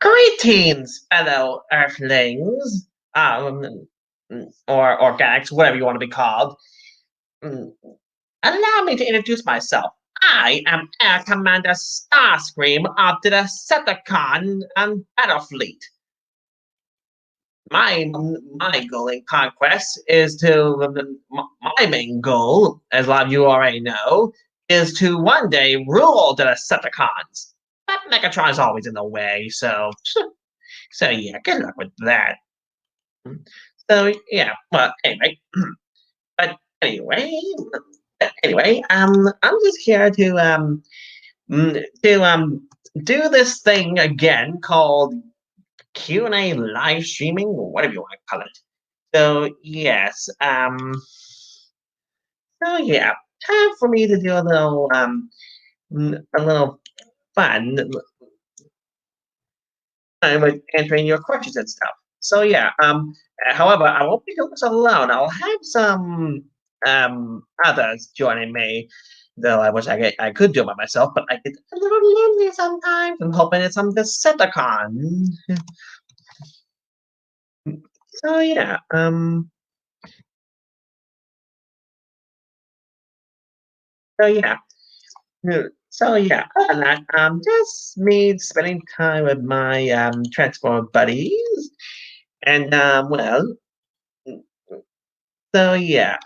Greetings, fellow Earthlings, um, or organics, whatever you want to be called. Mm, Allow me to introduce myself. I am Air Commander Starscream of the Decepticon and Battle Fleet. My goal in conquest is my main goal, as a lot of you already know, is to one day rule the Decepticons. But Megatron is always in the way, so yeah, good luck with that. So yeah, well, anyway, but anyway, I'm just here to do this thing again called Q&A live streaming, or whatever you want to call it. So yes, so yeah, time for me to do a little fun with answering your questions and stuff. So yeah, however, I won't be doing this alone. I'll have some others joining me, though I could do it by myself, but I get a little lonely sometimes. I'm hoping it's some Decepticon. So yeah, so yeah. So yeah, other than that, just me spending time with my transport buddies, and so yeah,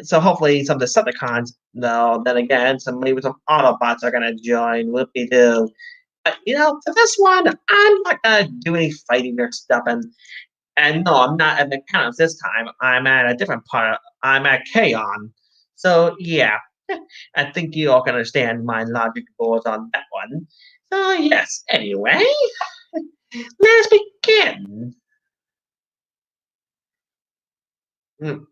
so hopefully some of the Decepticons, no, then again, maybe some Autobots are gonna join. Whoopie doo. But for this one, I'm not gonna do any fighting or stuff, and no, I'm not at McCann's this time. I'm at a different part. I'm at Kaon. So yeah, I think you all can understand my logic goals on that one. So yes, anyway, let's begin. Mm,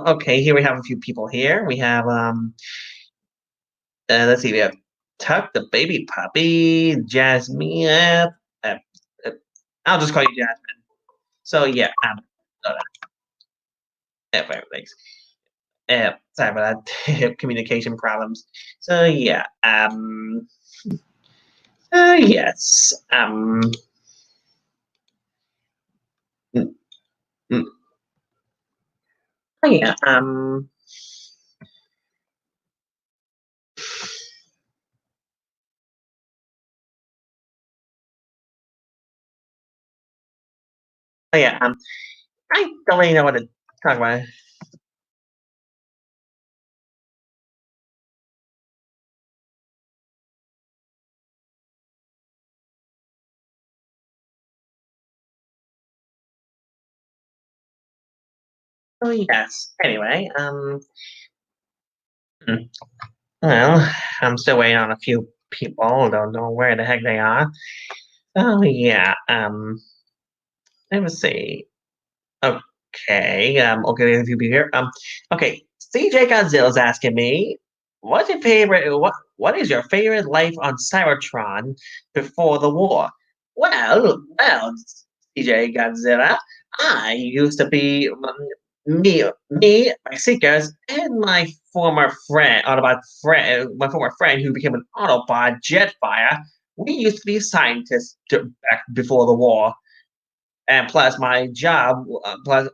okay, here we have a few people here. We have let's see, we have Tuck the baby puppy, Jasmine. Uh, uh, I'll just call you Jasmine. So yeah, uh, thanks. Sorry about that. Communication problems. So yeah, yes, mm, mm, oh yeah, oh yeah, I don't really know what to talk about. Oh yes. Anyway, hmm, well, I'm still waiting on a few people. Don't know where the heck they are. Oh yeah. Let me see. Okay. Okay, there's a few people here. Okay. CJ Godzilla's asking me, what's your favorite? What is your favorite life on Cybertron before the war? Well, CJ Godzilla. I used to be my seekers, and my former friend who became an Autobot Jetfire. We used to be scientists back before the war, and plus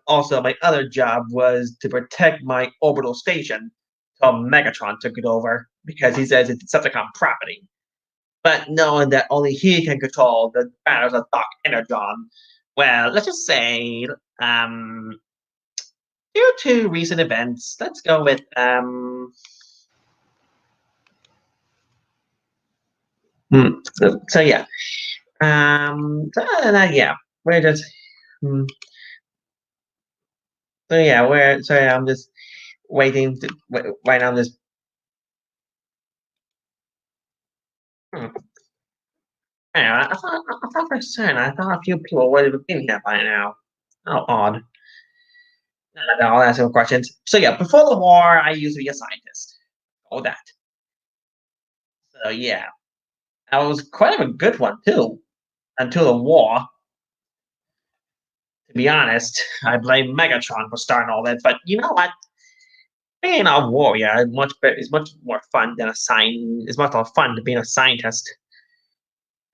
also my other job was to protect my orbital station until Megatron took it over because he says it's Decepticon property. But knowing that only he can control the battles of Dark Energon, well, let's just say, um, due to recent events, let's go with so yeah, yeah, we're just hmm, so yeah, we're sorry, I'm just waiting to right now. I'm just hmm, Anyway, I thought for a second, I thought a few people would have been here by now. How odd. I'll ask you questions. So yeah, before the war, I used to be a scientist. All that. So yeah, I was quite a good one too until the war. To be honest, I blame Megatron for starting all that. But you know what? Being a warrior is much better. Is much more fun than a sign. It's much more fun than being a scientist.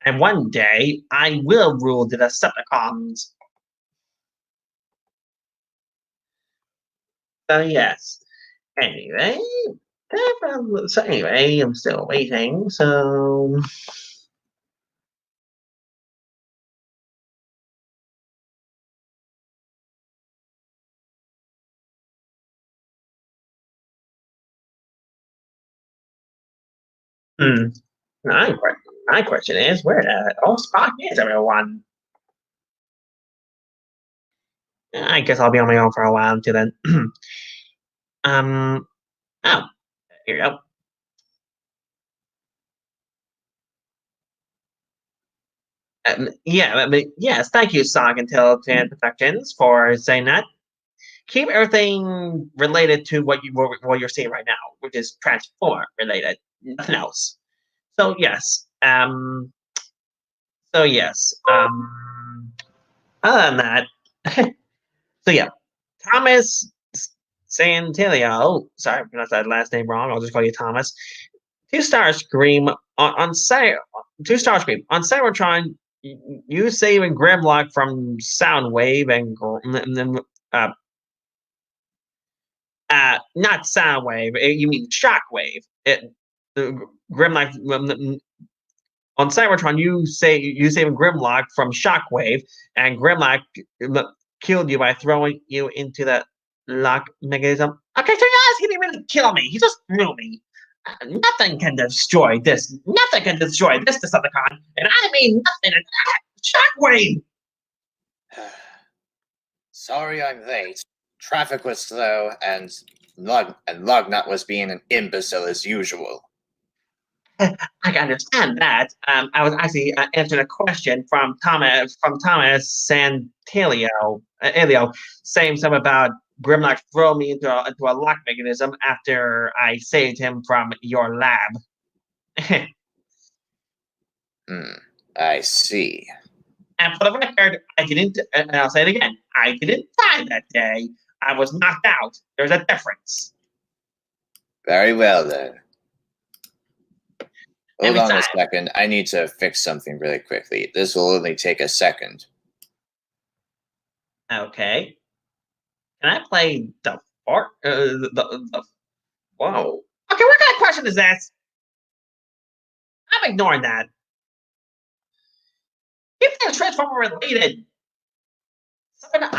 And one day, I will rule the Decepticons. So yes. Anyway, I'm still waiting. So, hmm. My question is, where the oh Spock is everyone? I guess I'll be on my own for a while until then. um. Oh, here you go. Yeah, yes, thank you, Sonic Intelligent Productions, for saying that. Keep everything related to what you're seeing right now, which is Transformer related, nothing else. So yes, so yes, other than that, so yeah, Thomas Santilio. Sorry, I pronounced that last name wrong. I'll just call you Thomas. Two-star scream on two-star scream on Cybertron. You saving Grimlock from Soundwave and uh, not Soundwave. You mean Shockwave? Grimlock on Cybertron. You saving Grimlock from Shockwave, and Grimlock killed you by throwing you into the lock mechanism. Okay, so he didn't really kill me. He just threw me. Nothing can destroy this. Nothing can destroy this Decepticon, and I mean nothing. Shockwave. Sorry I'm late. Traffic was slow, and Lugnut was being an imbecile as usual. I can understand that. I was actually answering a question from Thomas Santilio, Elio, saying something about Grimlock throw me into a lock mechanism after I saved him from your lab. I see. And for the record, I didn't, and I'll say it again, I didn't die that day. I was knocked out. There's a difference. Very well, then. Hold on a Besides, second. I need to fix something really quickly. This will only take a second. okay. Can I play the fart? The whoa. Okay, what kind of question is that? I'm ignoring that. If they're Transformer related, something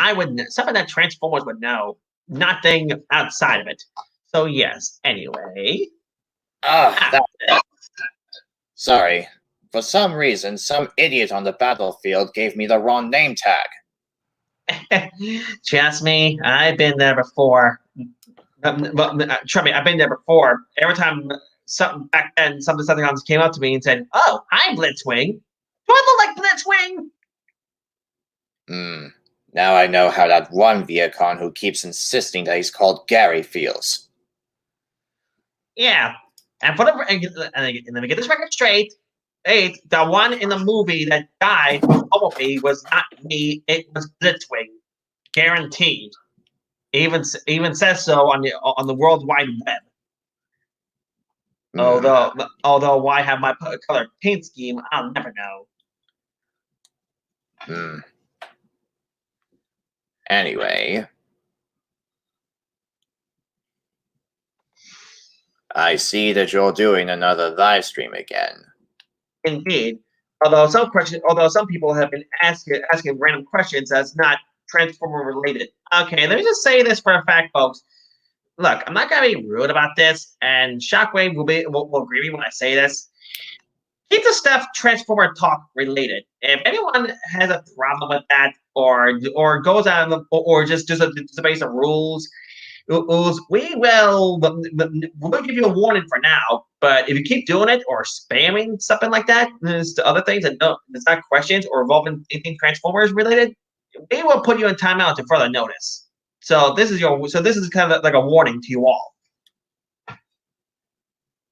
that Transformers would know. Nothing outside of it. So yes. Anyway. Sorry. For some reason, some idiot on the battlefield gave me the wrong name tag. Trust me, I've been there before. Trust me, I've been there before. Every time something back then, some Decepticons came up to me and said, "Oh, I'm Blitzwing. Do I look like Blitzwing?" Now I know how that one Viacon who keeps insisting that he's called Gary feels. Yeah, and let me get this record straight. The one in the movie that died from Bumblebee was not me. It was Blitzwing, guaranteed. Even says so on the World Wide Web. Although why have my color paint scheme, I'll never know. Anyway, I see that you're doing another live stream again. Indeed. Although some people have been asking random questions that's not Transformer related. Okay, let me just say this for a fact, folks. Look, I'm not gonna be rude about this, and Shockwave will agree with me when I say this. Keep the stuff Transformer talk related. If anyone has a problem with that, or goes out of or just disobeys the rules, we'll give you a warning for now. But if you keep doing it or spamming something like that, there's other things that it's not questions or involving anything Transformers related, we will put you in timeout to further notice. So this is kind of like a warning to you all.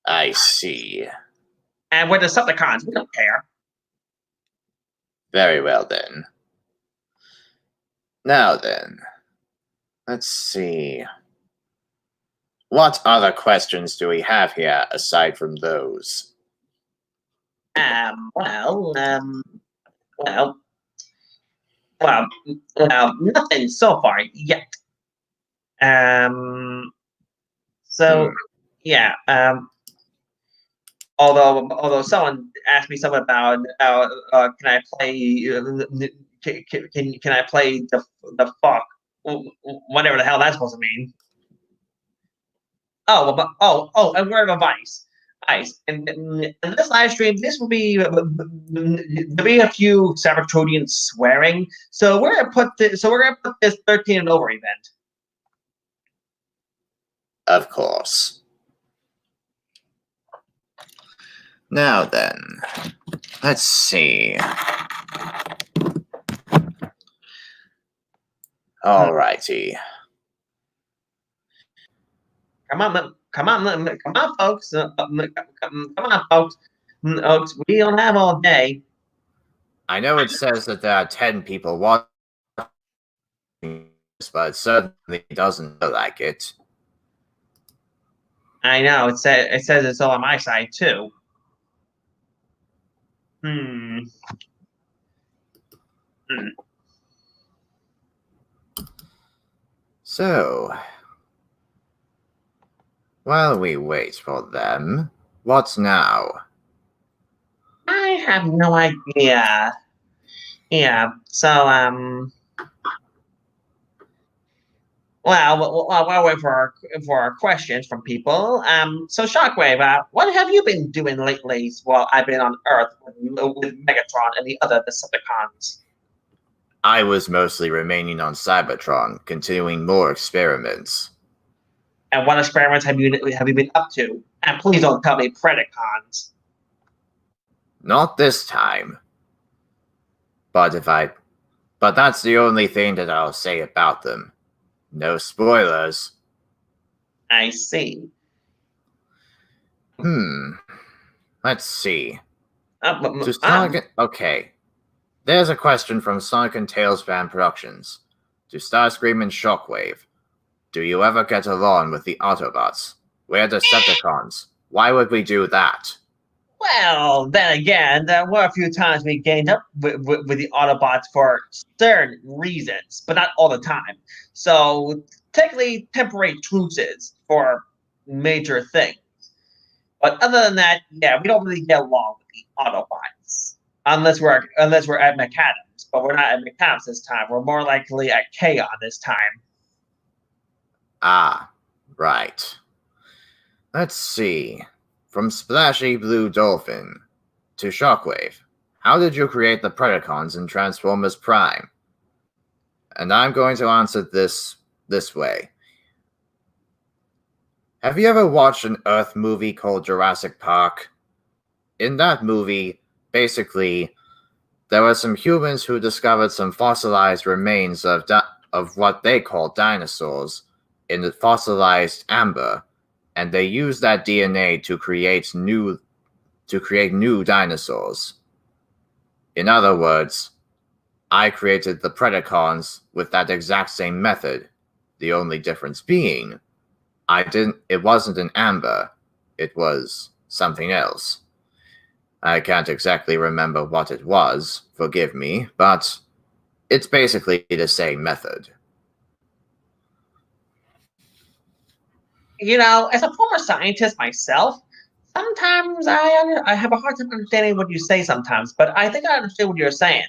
I see. And we're Decepticons. We don't care. Very well then. Now then, let's see. What other questions do we have here aside from those? Well, nothing so far yet. So yeah. Although someone asked me something about can I play can I play the fuck whatever the hell that's supposed to mean. And we're a Vice. And in this live stream, this will be there'll be a few Cybertronians swearing. So we're gonna put this 13 and over event. Of course. Now then, let's see. Alrighty. Come on, folks. Come on, folks. We don't have all day. I know it says that there are 10 people watching this, but it certainly doesn't look like it. I know. It says it's all on my side, too. So, while we wait for them, what now? I have no idea. Yeah, so, well, while wait for our questions from people, so Shockwave, what have you been doing lately while I've been on Earth with Megatron and the other Decepticons? I was mostly remaining on Cybertron, continuing more experiments. And what experiments have you been up to? And please don't tell me Predacons. Not this time. But that's the only thing that I'll say about them. No spoilers. I see. Let's see. Okay. There's a question from Sonic and Tails Fan Productions. To Starscream and Shockwave. Do you ever get along with the Autobots? We're Decepticons. Why would we do that? Well, then again, there were a few times we gained up with the Autobots for certain reasons, but not all the time. So, technically, temporary truces for major things. But other than that, yeah, we don't really get along with the Autobots. Unless we're at McAdams. But we're not at McAdams this time. We're more likely at Chaos this time. Ah, right. Let's see. From Splashy Blue Dolphin to Shockwave, how did you create the Predacons in Transformers Prime? And I'm going to answer this way. Have you ever watched an Earth movie called Jurassic Park? In that movie, basically, there were some humans who discovered some fossilized remains of what they call dinosaurs in the fossilized amber, and they used that DNA to create new dinosaurs. In other words, I created the Predacons with that exact same method. The only difference being, it wasn't an amber, it was something else. I can't exactly remember what it was, forgive me, but it's basically the same method. You know, as a former scientist myself, sometimes I have a hard time understanding what you say sometimes, but I think I understand what you're saying.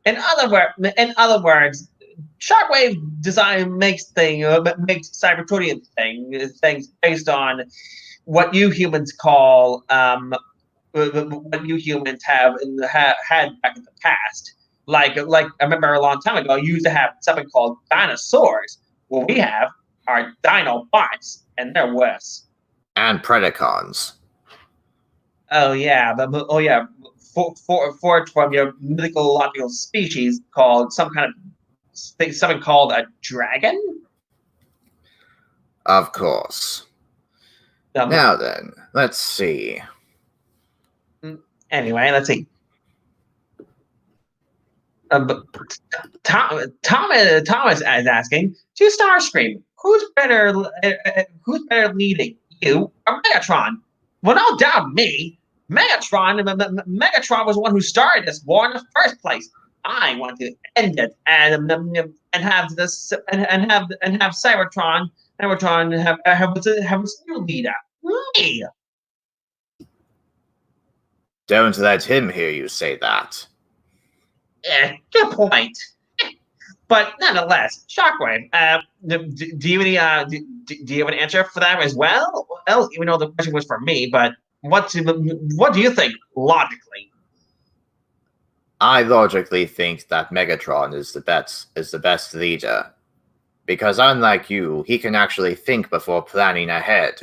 In other words, Shockwave design makes Cybertronian things based on what you humans call what you humans had back in the past. Like I remember a long time ago, you used to have something called dinosaurs. What we have are Dinobots, and they're worse. And Predacons. Forged from your mythological species called something called a dragon. Of course. Um, Now then, let's see. anyway, let's see. But Thomas is asking to Starscream, who's better leading, you or Megatron? Well, no doubt me. Megatron was the one who started this war in the first place. I want to end it and have this and have Cybertron have its new leader. Me. Don't let him hear you say that. Good point. But nonetheless, Shockwave. Do you do you have an answer for that as well? Well, even though the question was for me, but what do you think logically? I logically think that Megatron is the best leader. Because unlike you, he can actually think before planning ahead.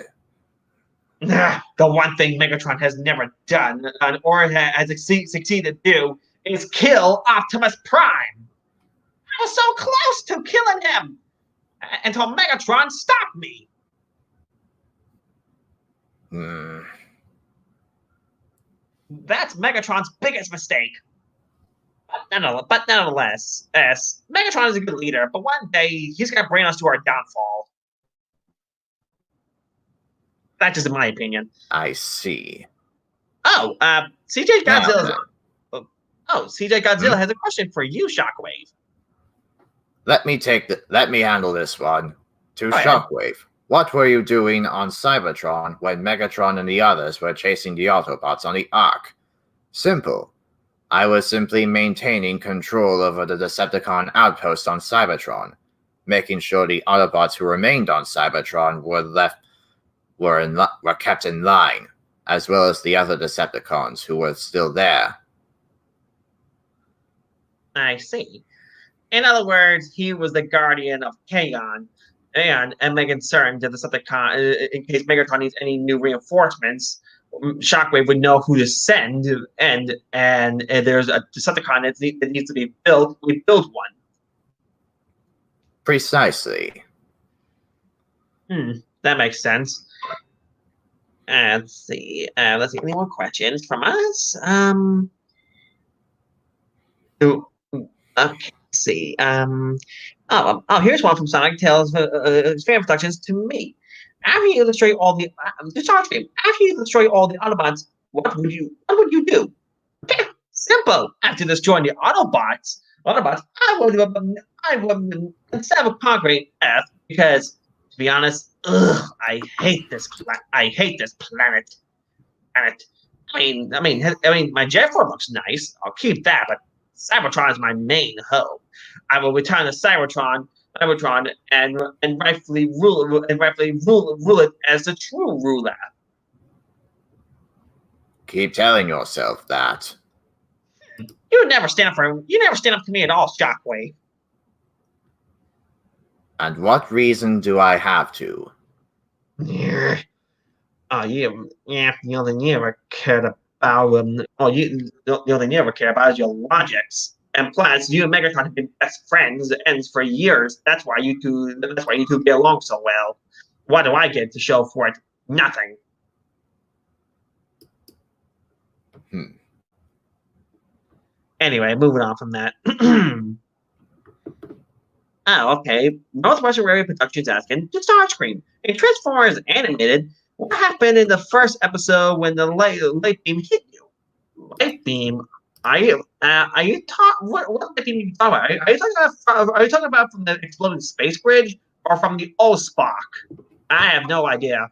The one thing Megatron has never done, or has succeeded to do, is kill Optimus Prime. I was so close to killing him until Megatron stopped me. That's Megatron's biggest mistake. But nonetheless, yes, Megatron is a good leader, but one day he's going to bring us to our downfall. That's just my opinion. I see. Oh, CJ Godzilla. CJ Godzilla has a question for you, Shockwave. Let me handle this one. To Shockwave, what were you doing on Cybertron when Megatron and the others were chasing the Autobots on the Ark? Simple. I was simply maintaining control over the Decepticon outpost on Cybertron, making sure the Autobots who remained on Cybertron were kept in line, as well as the other Decepticons who were still there. I see. In other words, he was the guardian of Kaon, and making certain that the Decepticon, in case Megatron needs any new reinforcements, Shockwave would know who to send, and there's a Decepticon that needs to be built. We build one. Precisely. That makes sense. Let's see. Let's see. Any more questions from us? Okay. Let's see. Here's one from Sonic Tales fan productions to me. After you destroy all the Autobots, what would you do? Simple. After destroying the Autobots, I would instead of conquering Earth, because to be honest, I hate this planet. I mean, my jet form looks nice. I'll keep that, but Cybertron is my main hope. I will return to Cybertron, and rightfully rule it as the true ruler. Keep telling yourself that. You never stand up to me at all, Shockwave. And what reason do I have to? You only never cared about you only never care about your logics. And plus, you and Megatron have been best friends and for years. That's why you two get along so well. What do I get to show for it? Nothing. Anyway, moving on from that. Okay. Northwestern Railway Productions asking, to Starscream, a Transformers animated, what happened in the first episode when the light beam hit you? Light beam? Are you what light beam are you talking about? Are you talking about from the exploding space bridge or from the old Spock? I have no idea.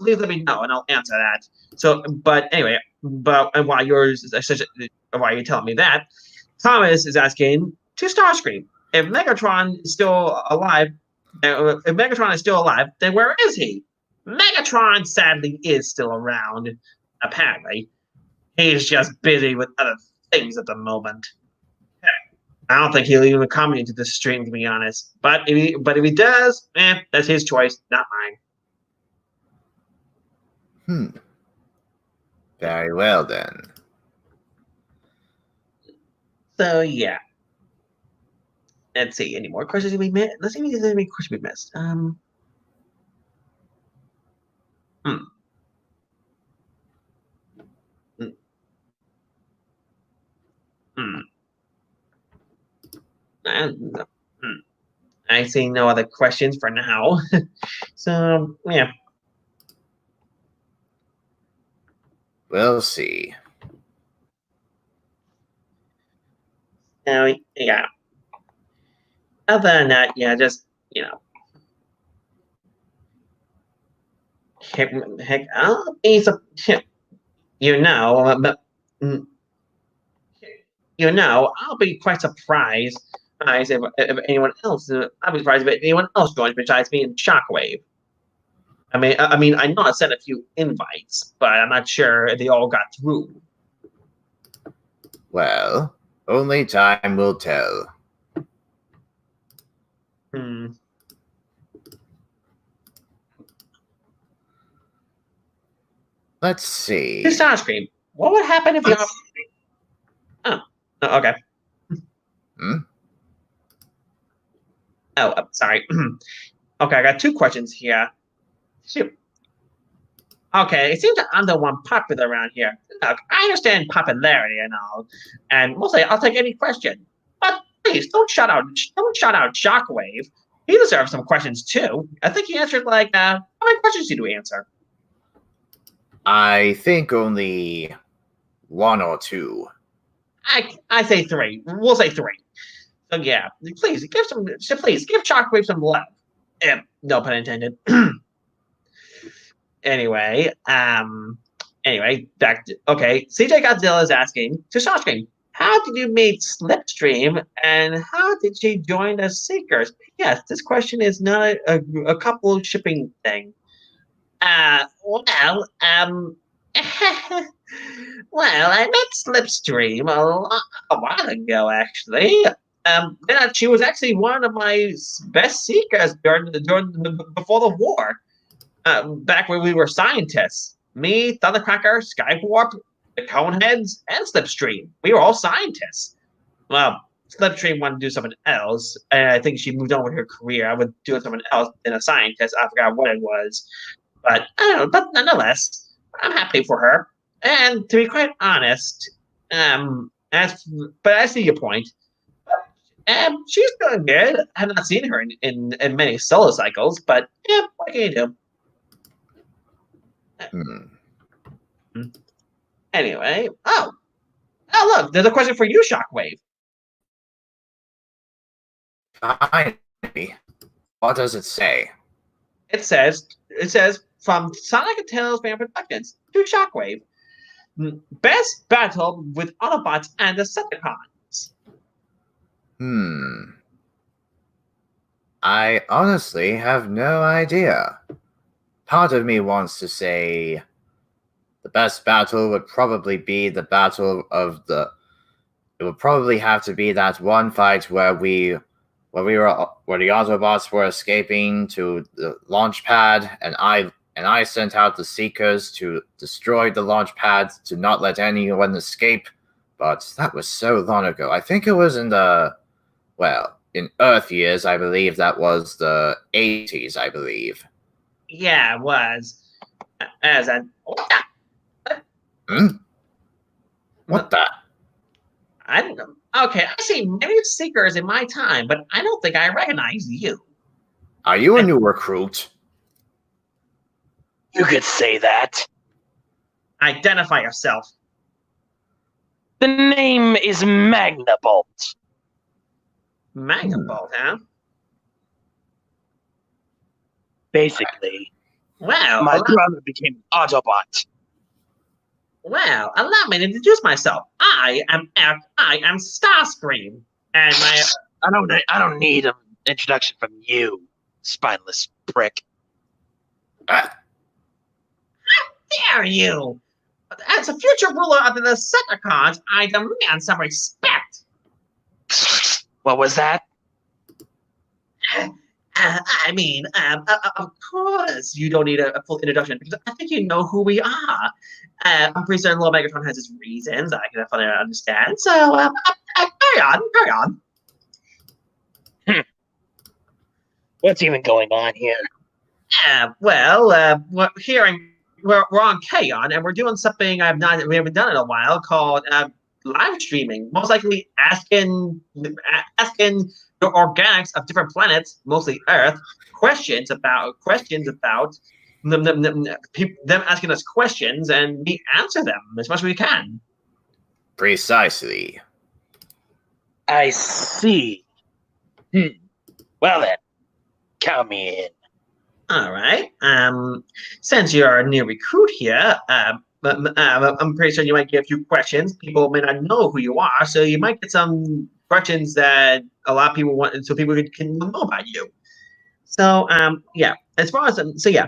Please let me know and I'll answer that. So, but anyway, while you're telling me that, Thomas is asking to Starscream, if Megatron is still alive, then where is he? Megatron sadly is still around. Apparently, he's just busy with other things at the moment. I don't think he'll even come into the stream, to be honest. But if he does, that's his choice, not mine. Very well then. So yeah. Let's see. Any more questions we missed? Let's see if there's any questions we missed. Hmm. And, I see no other questions for now. So, yeah. We'll see. So, yeah. Other than that, yeah, just, heck, I'll be, you know, but, mm, I'll be quite surprised if anyone else, I'll be surprised if anyone else joins besides me and Shockwave. I know I sent a few invites, but I'm not sure if they all got through. Well, only time will tell. Hmm. Let's see. To Starscream, what would happen if you? Oh, okay. Hmm? Oh, sorry. Okay, I got two questions here. Shoot. Okay, it seems that I'm the one popular around here. Look, I understand popularity and all, and mostly I'll take any question. But please don't shout out Shockwave. He deserves some questions too. I think he answered how many questions did you answer? I think only one or two. I say three. We'll say three. So yeah, please give Shockwave some love. No pun intended. Anyway, back to okay. CJ Godzilla is asking to Starscream, how did you meet Slipstream and how did she join the Seekers? Yes, this question is not a couple shipping thing. Well, well, I met Slipstream a while ago, actually. She was actually one of my best seekers before the war. Back when we were scientists. Me, Thundercracker, Skywarp, the Coneheads, and Slipstream. We were all scientists. Well, Slipstream wanted to do something else, and I think she moved on with her career. I would do something else than a scientist. I forgot what it was. But I don't know. But nonetheless, I'm happy for her. And to be quite honest, I see your point. She's doing good. I have not seen her in many solo cycles, but yeah, what can you do? Anyway, look, there's a question for you, Shockwave. Finally. What does it say? It says from Sonic and Tails Fan Productions to Shockwave. Best battle with Autobots and Decepticons. I honestly have no idea. Part of me wants to say the best battle would probably be the battle of the. It would probably have to be that one fight where the Autobots were escaping to the launch pad, and I sent out the Seekers to destroy the launch pad to not let anyone escape. But that was so long ago. I think it was in Earth years. I believe that was the 80s. I believe. Yeah, it was. As a What the? I don't know. Okay, I see many Seekers in my time, but I don't think I recognize you. Are you a new recruit? You could say that. Identify yourself. The name is Magnabolt. Magnabolt, huh? Basically, Well, my brother became an Autobot. Well, allow me to introduce myself. I am Starscream, and I don't need an introduction from you, spineless prick. How dare you? As a future ruler of the Decepticons, I demand some respect. What was that? Of course, you don't need a full introduction because I think you know who we are. I'm pretty certain Little Megatron has his reasons. I can definitely understand. So, carry on. What's even going on here? We're on Kaon, and we're doing something we haven't done in a while called live streaming, most likely asking the organics of different planets, mostly Earth, questions about them asking us questions, and we answer them as much as we can. Precisely. I see. Well then, count me in. All right. Since you're a new recruit here, I'm pretty sure you might get a few questions. People may not know who you are, so you might get some questions that a lot of people want, so people can know about you. So, yeah. As far as so, yeah.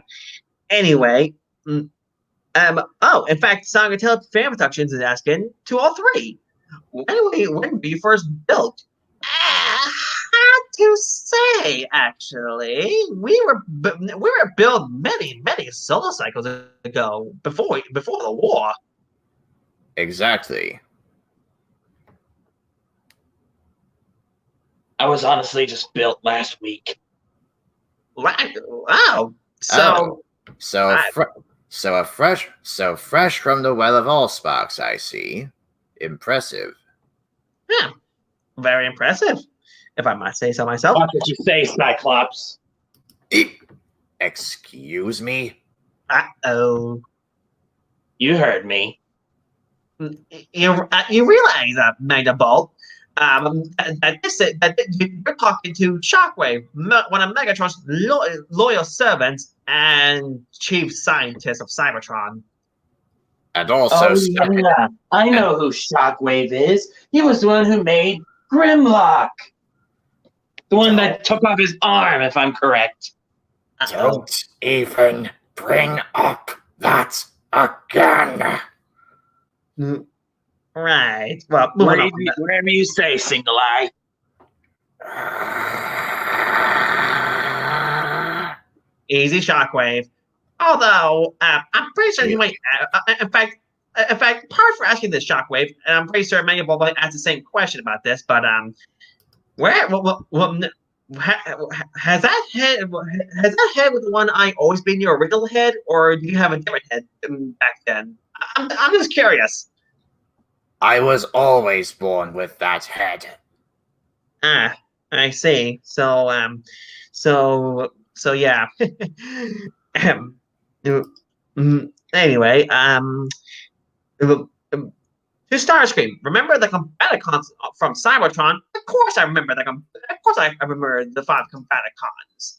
Anyway, oh, in fact, Sangatel Fan Productions is asking 203. When we first built? Hard to say, actually. We were built many solar cycles ago, before the war. Exactly. I was honestly just built last week. Wow. So fresh from the well of all sparks, I see. Impressive. Yeah, very impressive, if I might say so myself. Watch what you say, Cyclops. Excuse me? Uh-oh. You heard me. You realize that, Megabolt, that you're talking to Shockwave, one of Megatron's loyal servants and chief scientist of Cybertron. And also, yeah. I know who Shockwave is. He was the one who made Grimlock. The one that took off his arm, if I'm correct. Don't even bring up that again. Right. Well, whatever you say, Single Eye. Easy, Shockwave. Although, I'm pretty sure you might. In fact, part for asking this, Shockwave, and I'm pretty sure many people might ask the same question about this. But has that head with the one eye always been your original head, or do you have a different head back then? I'm just curious. I was always born with that head. Ah, I see. So yeah. Anyway, to Starscream, remember the Combaticons from Cybertron? Of course, I remember Of course, I remember the 5 Combaticons.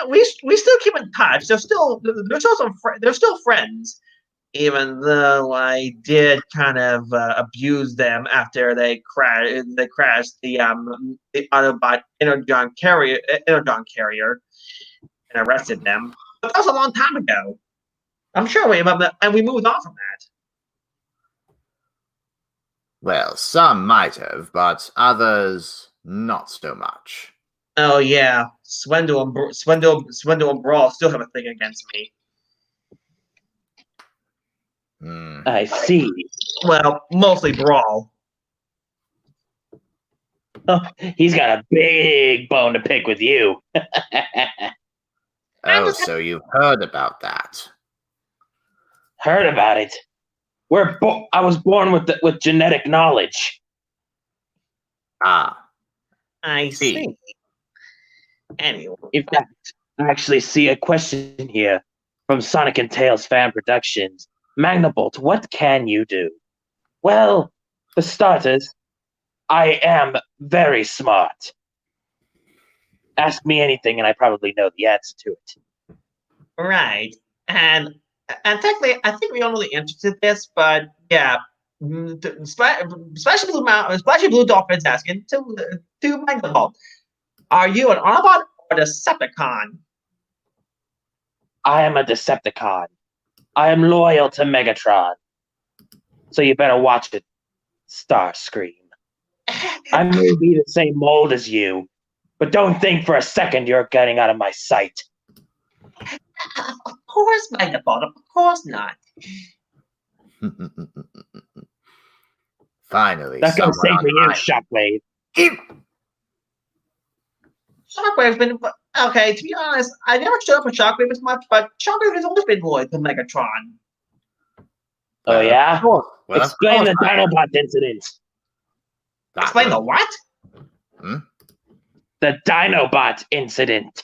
We still keep in touch. They're still friends, even though I did kind of abuse them after they crashed the Autobot Energon carrier and arrested them. But that was a long time ago. I'm sure we moved on from that. Well, some might have, but others not so much. Oh yeah, Swindle and Brawl still have a thing against me. I see. Well, mostly Brawl. Oh, he's got a big bone to pick with you. Oh, so you've heard about that? Heard about it. I was born with genetic knowledge. Ah, I see. Anyway, in fact, I actually see a question here from Sonic and Tails Fan Productions. Magnabolt, what can you do? Well, for starters, I am very smart. Ask me anything, and I probably know the answer to it. Right, and technically, I think we only interested this, but yeah, Splashy Blue Dolphin's asking to Magnabolt, are you an Autobot or a Decepticon? I am a Decepticon. I am loyal to Megatron. So you better watch it, Starscream. I may be the same mold as you, but don't think for a second you're getting out of my sight. Of course, Megabolt. Of course not. Finally, that goes same for you, Shockwave. Shockwave's been okay. To be honest, I never showed up for Shockwave as much, but Shockwave has always been loyal to Megatron. Oh yeah. Well, of Explain course the I am. Dinobot incident. That Explain the was- what? The Dinobot incident.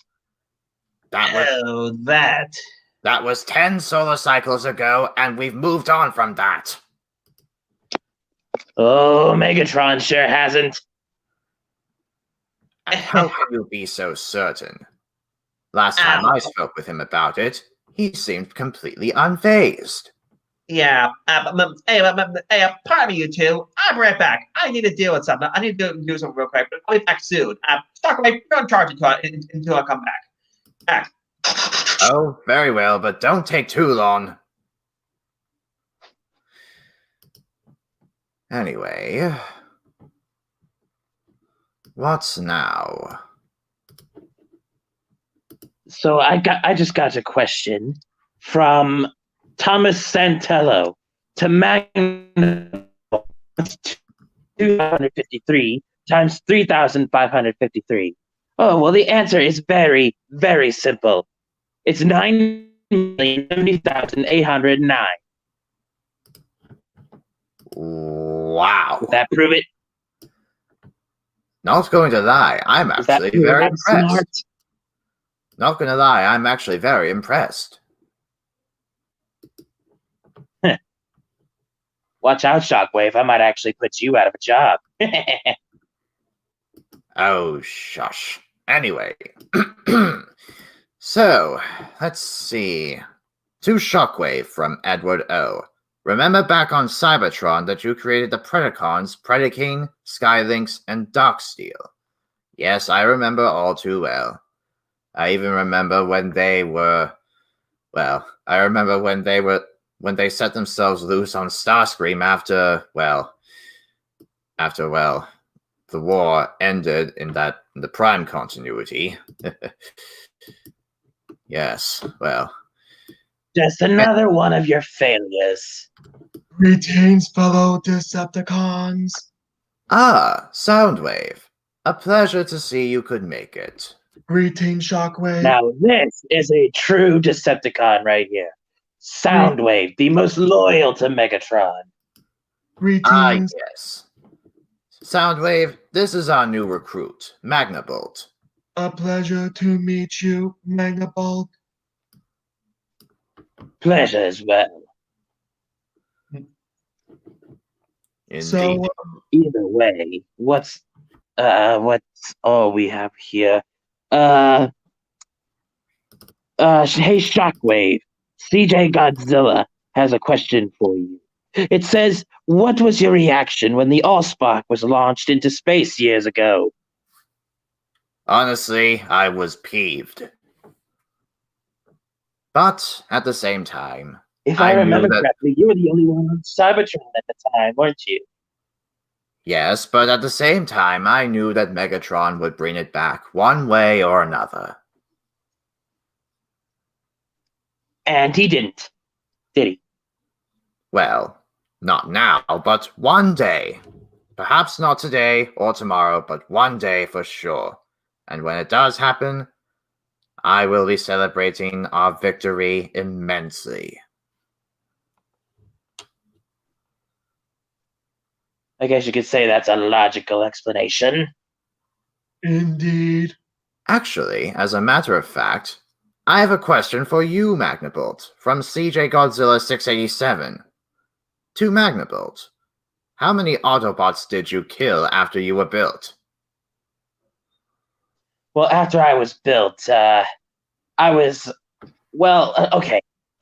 That was Oh, that. that was 10 solar cycles ago, and we've moved on from that. Oh, Megatron sure hasn't. And how can you be so certain? Last time I spoke with him about it, he seemed completely unfazed. Yeah. Pardon me, you two. I'll be right back. I need to deal with something. I need to do something real quick, but I'll be back soon. Shockwave, you're in charge until I come back. Back. Oh, very well, but don't take too long. Anyway, what's now? So I just got a question from Thomas Santello to Magna 253 times 3,553. Oh, well, the answer is very, very simple. It's 9,070,809. Wow. Does that prove it? Not going to lie, I'm Does that actually prove very I'm impressed. smart? Not gonna lie, I'm actually very impressed. Watch out, Shockwave. I might actually put you out of a job. Oh, shush. Anyway, so, let's see. To Shockwave from Edward O. Remember back on Cybertron that you created the Predacons, Predaking, Skylynx, and Darksteel? Yes, I remember all too well. I even remember when they were... Well, I remember when they set themselves loose on Starscream after the war ended in the Prime continuity. Yes, well. Just another one of your failures. Greetings, fellow Decepticons. Ah, Soundwave. A pleasure to see you could make it. Greetings, Shockwave. Now, this is a true Decepticon right here. Soundwave, the most loyal to Megatron. Greetings. Yes. Soundwave, this is our new recruit, Magnabolt. A pleasure to meet you, Magnabolt. Pleasure as well. Indeed. So, Either way, what's all we have here? Hey, Shockwave, CJ Godzilla has a question for you. It says, what was your reaction when the Allspark was launched into space years ago? Honestly, I was peeved. But at the same time, If I knew remember that- correctly, you were the only one on Cybertron at the time, weren't you? Yes, but at the same time, I knew that Megatron would bring it back one way or another. And he didn't, did he? Well, not now, but one day. Perhaps not today or tomorrow, but one day for sure. And when it does happen, I will be celebrating our victory immensely. I guess you could say that's a logical explanation. indeed. Actually, as a matter of fact, I have a question for you, Magnabolt, from CJ Godzilla 687. To Magnabolt, how many Autobots did you kill after you were built? Well, after I was built, okay, a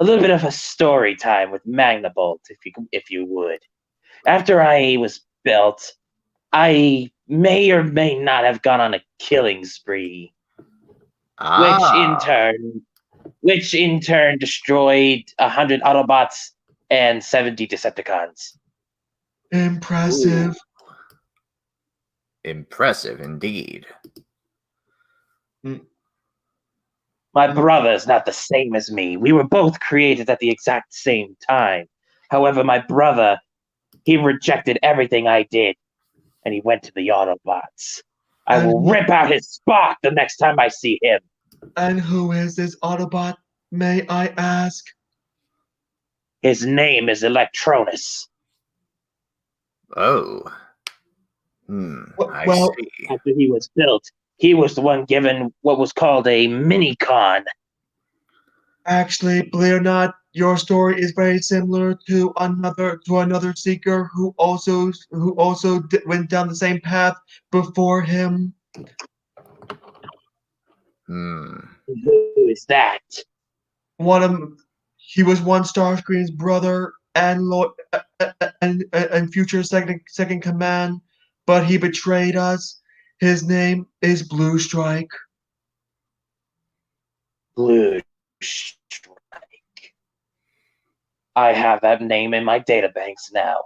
little bit of a story time with Magnabolt, if you would. After I was built, I may or may not have gone on a killing spree, which in turn destroyed 100 Autobots and 70 Decepticons. Impressive. Impressive indeed. My brother's not the same as me. We were both created at the exact same time. However, my brother, he rejected everything I did, and he went to the Autobots. I will rip out his spark the next time I see him. And who is this Autobot, may I ask? His name is Electronus. Oh. I Well, see. After he was built, he was the one given what was called a mini-con. actually, believe it or not, your story is very similar to another seeker who also went down the same path before him. Who is that? One of he was one Starscream's brother and future second command, but he betrayed us. His name is Blue Strike. Blue Strike. I have that name in my databanks now,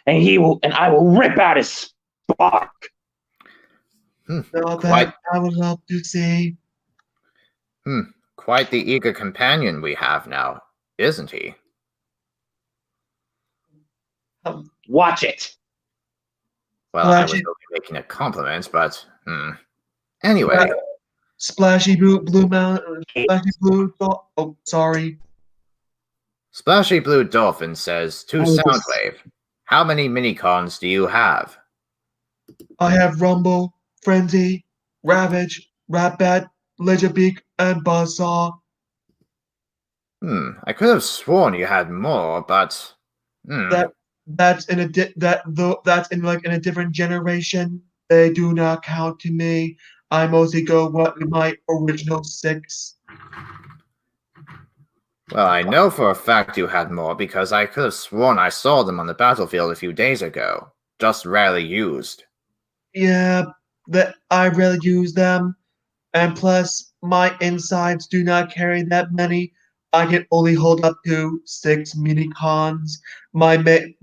and I will rip out his spark. Now that I would love to see. Quite the eager companion we have now, isn't he? Watch it. Well, I was only making a compliment, but anyway. Splashy blue mountain. Splashy blue. Oh, sorry. Splashy Blue Dolphin says to Soundwave, how many minicons do you have? I have Rumble, Frenzy, Ravage, Ratbat, Ledgerbeak, and Buzzsaw. I could have sworn you had more, but that's in a in a different generation. They do not count to me. I mostly go with my original 6. Well, I know for a fact you had more because I could have sworn I saw them on the battlefield a few days ago, just rarely used. Yeah, that I rarely use them, and plus my insides do not carry that many. I can only hold up to 6 mini cons. My main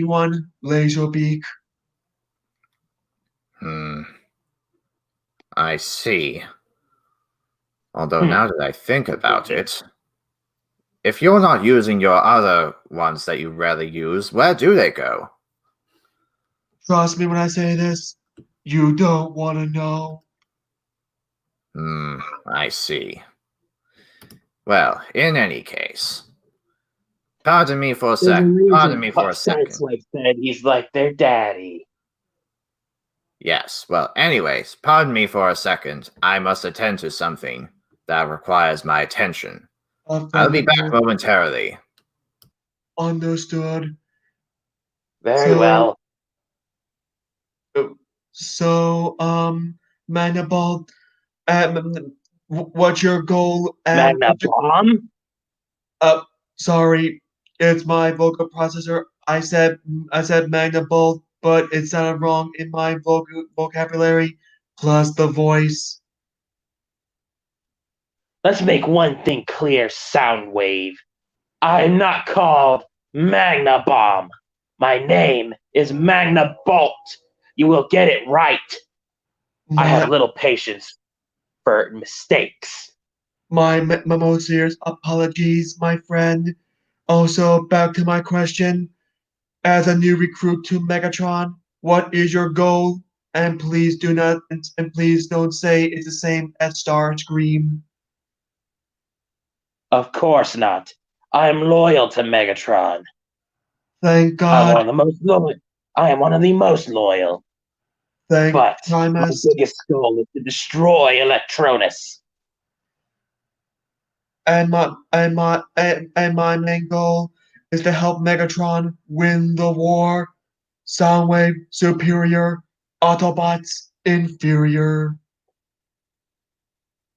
one, Laserbeak. I see. Although now that I think about it, if you're not using your other ones that you rarely use, where do they go? Trust me when I say this, you don't want to know. I see. Well, in any case, pardon me for a second. Pardon me for a second. Like said, he's like their daddy. Yes, well, anyways, pardon me for a second. I must attend to something that requires my attention. I'll be back momentarily. Understood. Very well. So, Magnaball, what's your goal? Magnaball? Sorry, it's my vocal processor. I said Magnaball, but it sounded wrong in my vocabulary. Plus the voice. Let's make one thing clear, Soundwave. I'm not called Magnabomb. My name is Magnabolt. You will get it right. I have little patience for mistakes. My most serious apologies, my friend. Also, back to my question. As a new recruit to Megatron, what is your goal? And please don't say it's the same as Starscream. Of course not. I am loyal to Megatron. Thank God. I am one of the most loyal. But my biggest goal is to destroy Electronus. And my main goal is to help Megatron win the war. Soundwave superior, Autobots inferior.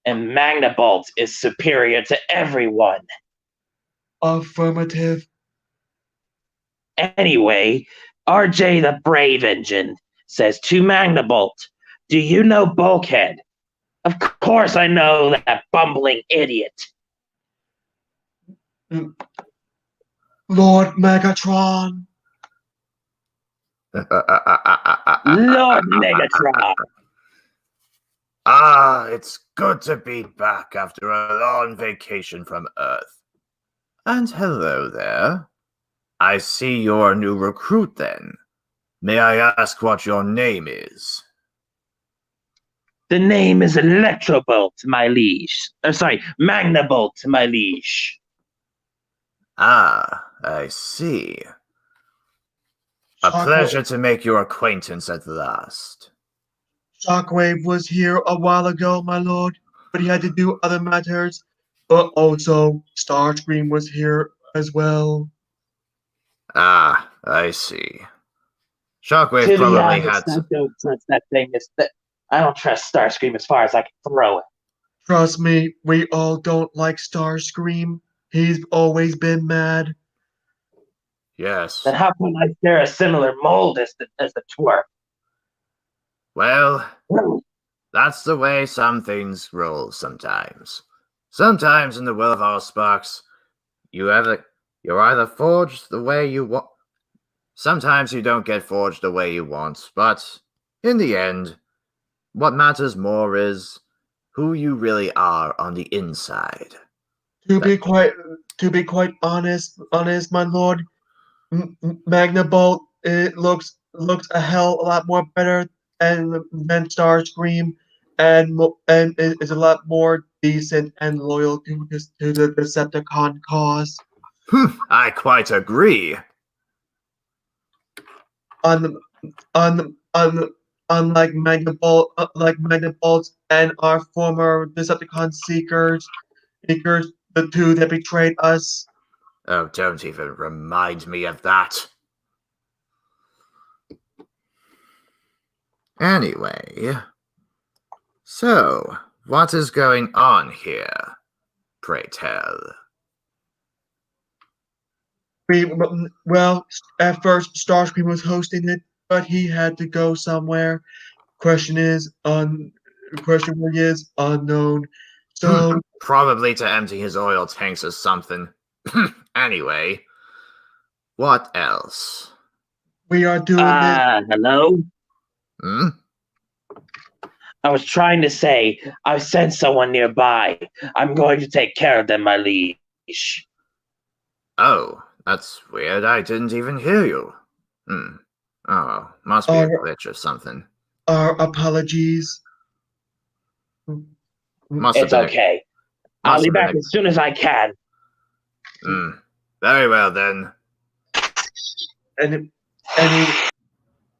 And Magnabolt is superior to everyone. Affirmative. Anyway, RJ the Brave Engine says to Magnabolt, do you know Bulkhead? Of course I know that bumbling idiot. Lord Megatron. Lord Megatron. It's good to be back after a long vacation from Earth. And hello there. I see you're a new recruit then. May I ask what your name is? The name is Electrobolt, my liege. Magnabolt, my liege. I see. A pleasure to make your acquaintance at last. Shockwave was here a while ago, my lord, but he had to do other matters. But also, Starscream was here as well. Ah, I see. Shockwave To be probably honest, had. I don't trust that thing. I don't trust Starscream as far as I can throw it. Trust me, we all don't like Starscream. He's always been mad. Yes. Then how come I share a similar mold as the twerp? Well, that's the way some things roll sometimes. Sometimes in the world of our sparks, you're either forged the way you want. Sometimes you don't get forged the way you want, but in the end, what matters more is who you really are on the inside. To be quite honest, my lord, Magnabolt, it looks a hell a lot more better than Starscream, and is a lot more decent and loyal to the Decepticon cause. I quite agree. On unlike Magnabolt and our former Decepticon seekers, the two that betrayed us. Oh, don't even remind me of that. Anyway, so what is going on here? Pray tell. Well, at first Starscream was hosting it, but he had to go somewhere. Question where he is unknown. So Probably to empty his oil tanks or something. Anyway, what else? we are doing this. Hello? Hmm? I was trying to say, I've sent someone nearby. I'm going to take care of them, my liege. Oh, that's weird. I didn't even hear you. Oh, must be a glitch or something. Our apologies. It's okay. I'll be back as soon as I can. Very well then.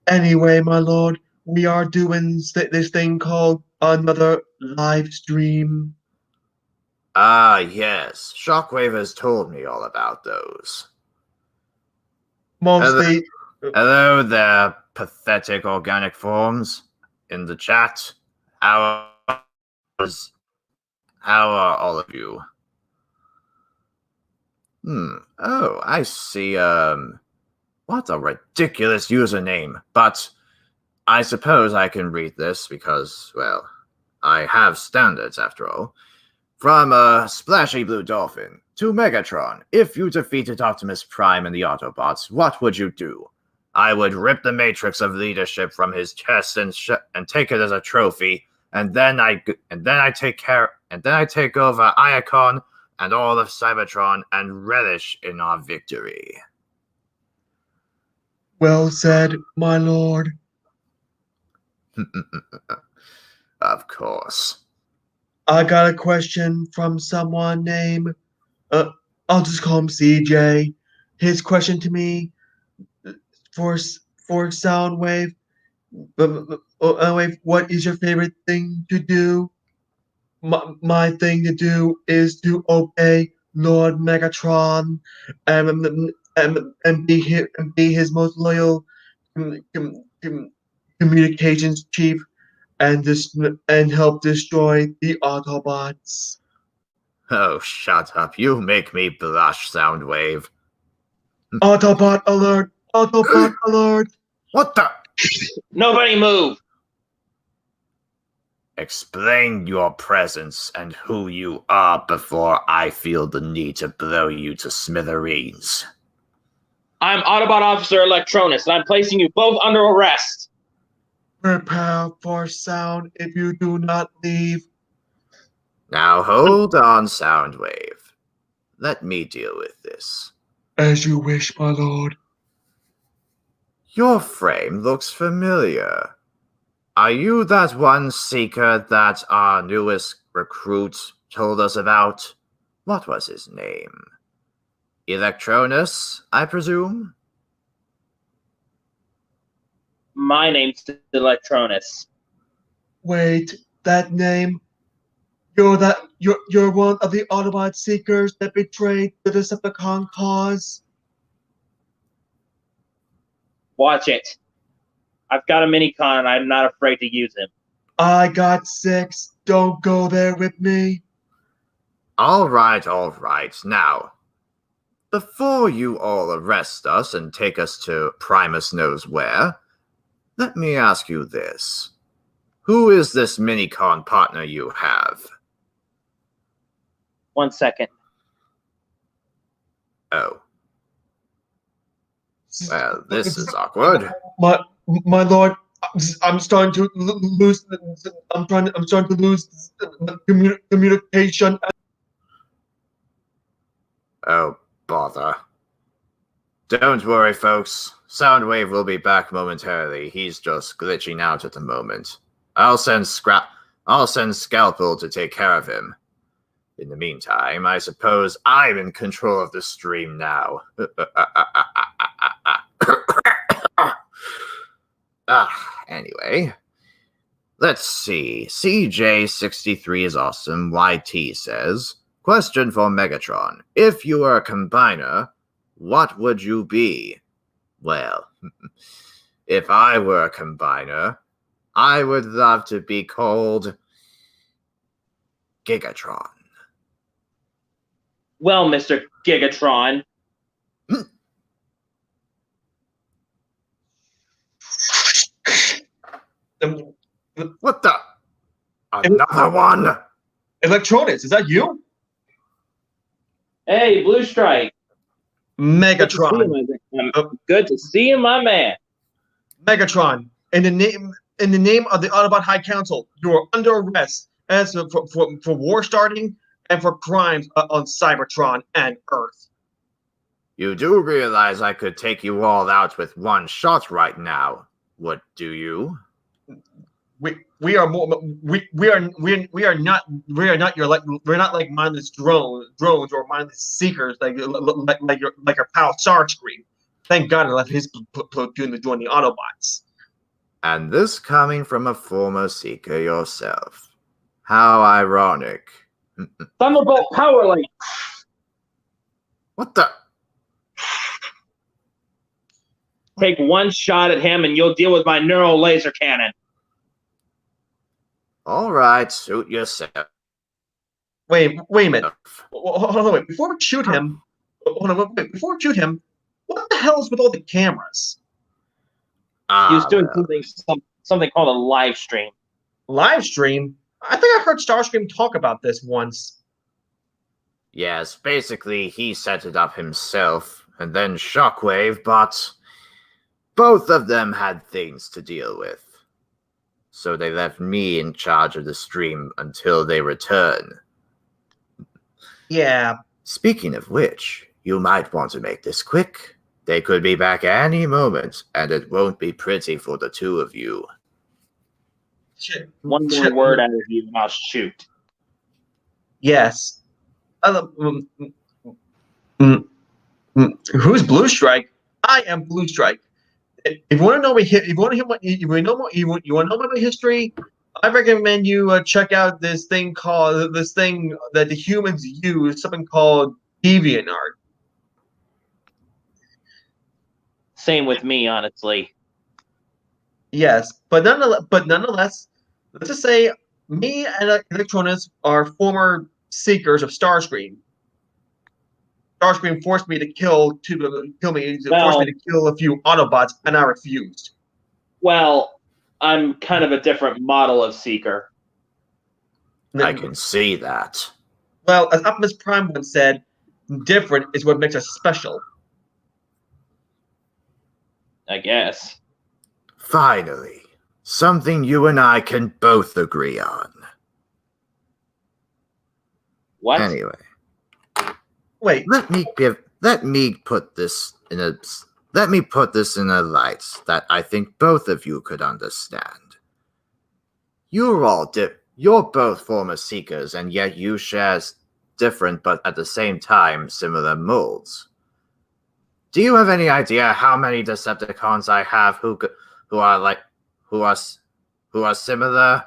Anyway, my lord, we are doing this thing called another live stream. Ah, yes. Shockwave has told me all about those. Mostly. Hello there, pathetic organic forms in the chat. How are all of you? Oh, I see. What a ridiculous username. But I suppose I can read this because, well, I have standards after all. From Splashy Blue Dolphin to Megatron, if you defeated Optimus Prime and the Autobots, what would you do? I would rip the matrix of leadership from his chest and take it as a trophy, and then I take over Iacon and all of Cybertron and relish in our victory. Well said, my lord. Of course. I got a question from someone named, I'll just call him CJ. His question to me for Soundwave, what is your favorite thing to do? My thing to do is to obey Lord Megatron and be his most loyal communications chief and help destroy the Autobots. Oh, shut up. You make me blush, Soundwave. Autobot alert! Autobot alert! What the? Nobody move! Explain your presence and who you are before I feel the need to blow you to smithereens. I'm Autobot Officer Electronus, and I'm placing you both under arrest. Prepare for sound if you do not leave. Now hold on, Soundwave. Let me deal with this. As you wish, my lord. Your frame looks familiar. Are you that one seeker that our newest recruit told us about? What was his name? Electronus, I presume? My name's Electronus. Wait, that name? You're one of the Autobot seekers that betrayed the Decepticon cause? Watch it. I've got a minicon and I'm not afraid to use him. I got 6. Don't go there with me. All right. Now, before you all arrest us and take us to Primus knows where, let me ask you this. Who is this minicon partner you have? 1 second. Oh. Well, this is awkward. My lord, I'm starting to lose. I'm starting to lose the communication. Oh, bother. Don't worry, folks. Soundwave will be back momentarily. He's just glitching out at the moment. I'll send Scalpel to take care of him. In the meantime, I suppose I'm in control of the stream now. Anyway, let's see. CJ63 is awesome. YT says, question for Megatron. If you were a combiner, what would you be? Well, if I were a combiner, I would love to be called Gigatron. Well, Mr. Gigatron. What the? Another one? Electronics, is that you? Hey, Blue Strike. Megatron. Good to see you, my man. Megatron. In the name of the Autobot High Council, you are under arrest as for war starting and for crimes on Cybertron and Earth. You do realize I could take you all out with one shot right now, what do you? We are not like mindless drones or mindless seekers like your pal Starscream. Thank God I left his platoon to join the Autobots. And this coming from a former seeker yourself. How ironic. Thunderbolt Power Link. What the? Take one shot at him and you'll deal with my neural laser cannon. All right, suit yourself. Wait a minute. Hold on, wait. Before we shoot him, what the hell is with all the cameras? He was doing something called a live stream. Live stream? I think I heard Starscream talk about this once. Yes, basically he set it up himself, and then Shockwave, but both of them had things to deal with. So they left me in charge of the stream until they return. Yeah. Speaking of which, you might want to make this quick. They could be back any moment, and it won't be pretty for the two of you. One more word out of you and I'll shoot. Yes. Who's Blue Strike? I am Blue Strike. If you want to know my history, I recommend you check out this thing that the humans use, something called DeviantArt. Same with me, honestly. Yes, but nonetheless, let's just say me and Electronus are former seekers of Starscream. Starscream forced me to forced me to kill a few Autobots, and I refused. Well, I'm kind of a different model of seeker. I can see that. Well, as Optimus Prime once said, different is what makes us special. I guess. Finally, something you and I can both agree on. What? Anyway. Wait. Let me put this in a light that I think both of you could understand. You're both former seekers, and yet you share different but at the same time similar molds. Do you have any idea how many Decepticons I have who who are like who are s- who are similar?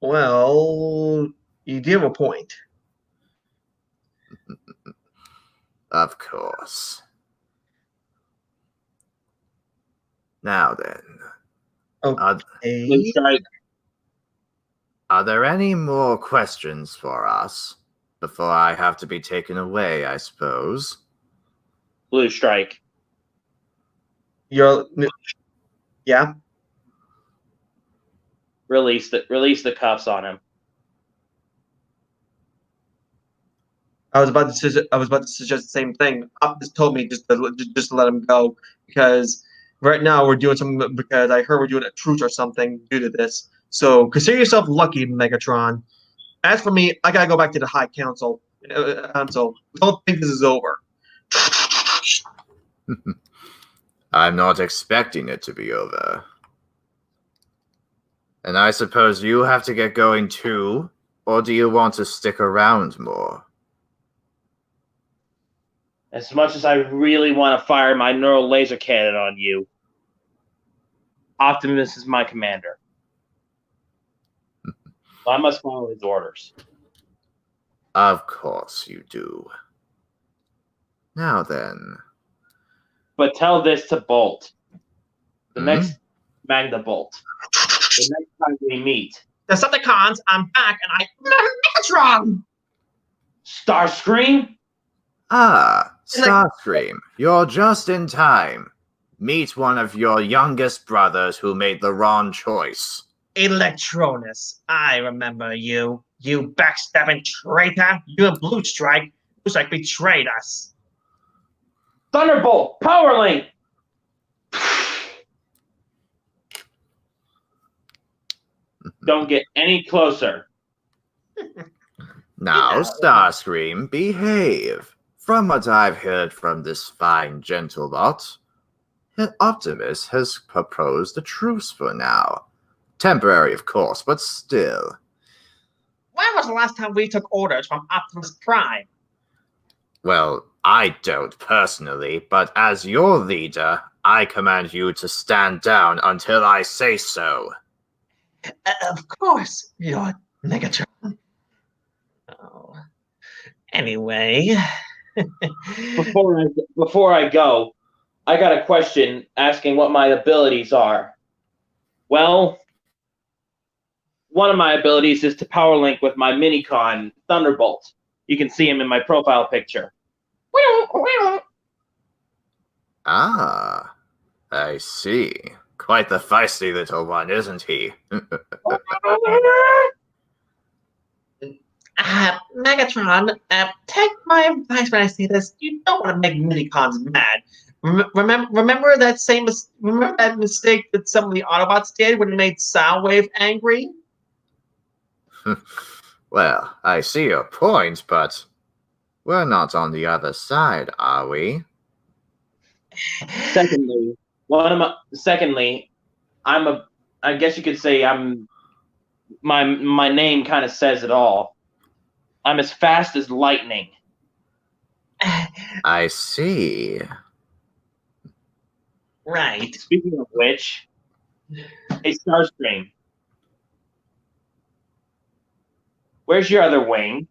Well, you do have a point. Of course. Now then, Okay. are there any more questions for us before I have to be taken away? I suppose. Blue Strike. Yeah. Release the cuffs on him. I was about to suggest the same thing. Optimus told me just to let him go because right now we're doing something because I heard we're doing a truce or something due to this. So consider yourself lucky, Megatron. As for me, I gotta go back to the High Council. Don't think this is over. I'm not expecting it to be over. And I suppose you have to get going too, or do you want to stick around more? As much as I really want to fire my neural laser cannon on you, Optimus is my commander. So I must follow his orders. Of course you do. Now then. But tell this to Bolt. The next Magna Bolt. The next time we meet. Decepticons, I'm back, and Megatron! Starscream? Ah, Starscream, you're just in time. Meet one of your youngest brothers who made the wrong choice. Electronus, I remember you. You backstabbing traitor. You and Blue Strike. Blue Strike betrayed us. Thunderbolt! Power Link! Don't get any closer. Now, Starscream, behave. From what I've heard from this fine gentlebot, Optimus has proposed a truce for now. Temporary, of course, but still. When was the last time we took orders from Optimus Prime? Well, I don't personally, but as your leader, I command you to stand down until I say so. Of course, you're Megatron. Oh. Anyway. Before I go, I got a question asking what my abilities are. Well, one of my abilities is to power link with my Minicon Thunderbolt. You can see him in my profile picture. Ah, I see. Quite the feisty little one, isn't he? Megatron, take my advice when I say this. You don't want to make Minicons mad. Remember that mistake that some of the Autobots did when they made Soundwave angry? Well, I see your point, but we're not on the other side, are we? Secondly, I guess you could say my name kind of says it all. I'm as fast as lightning. I see. Right. Speaking of which, hey Starscream, where's your other wing?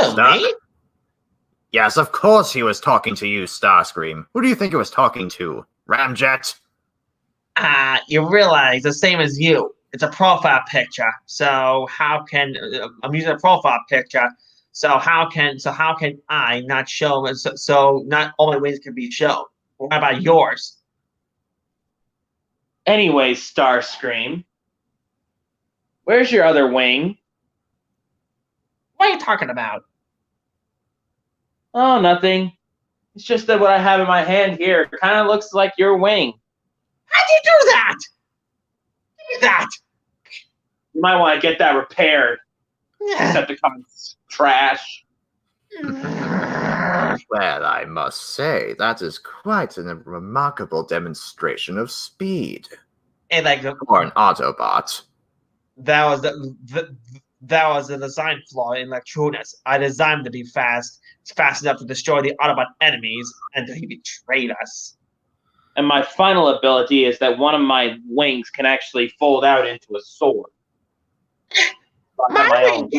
Who, me? Yes, of course he was talking to you, Starscream. Who do you think he was talking to? Ramjet? You realize the same as you. It's a profile picture. So how can I'm using a profile picture? So how can I not show? So not all my wings can be shown. What about yours? Anyway, Starscream, where's your other wing? What are you talking about? Oh, nothing. It's just that what I have in my hand here kind of looks like your wing. How'd you do that? Give me that. You might want to get that repaired. Decepticons trash. Well, I must say, that is quite a remarkable demonstration of speed. And like For an Autobot. that was That was a design flaw in Electronus. I designed to be fast enough to destroy the Autobot enemies, and he betrayed us. And my final ability is that one of my wings can actually fold out into a sword. So I have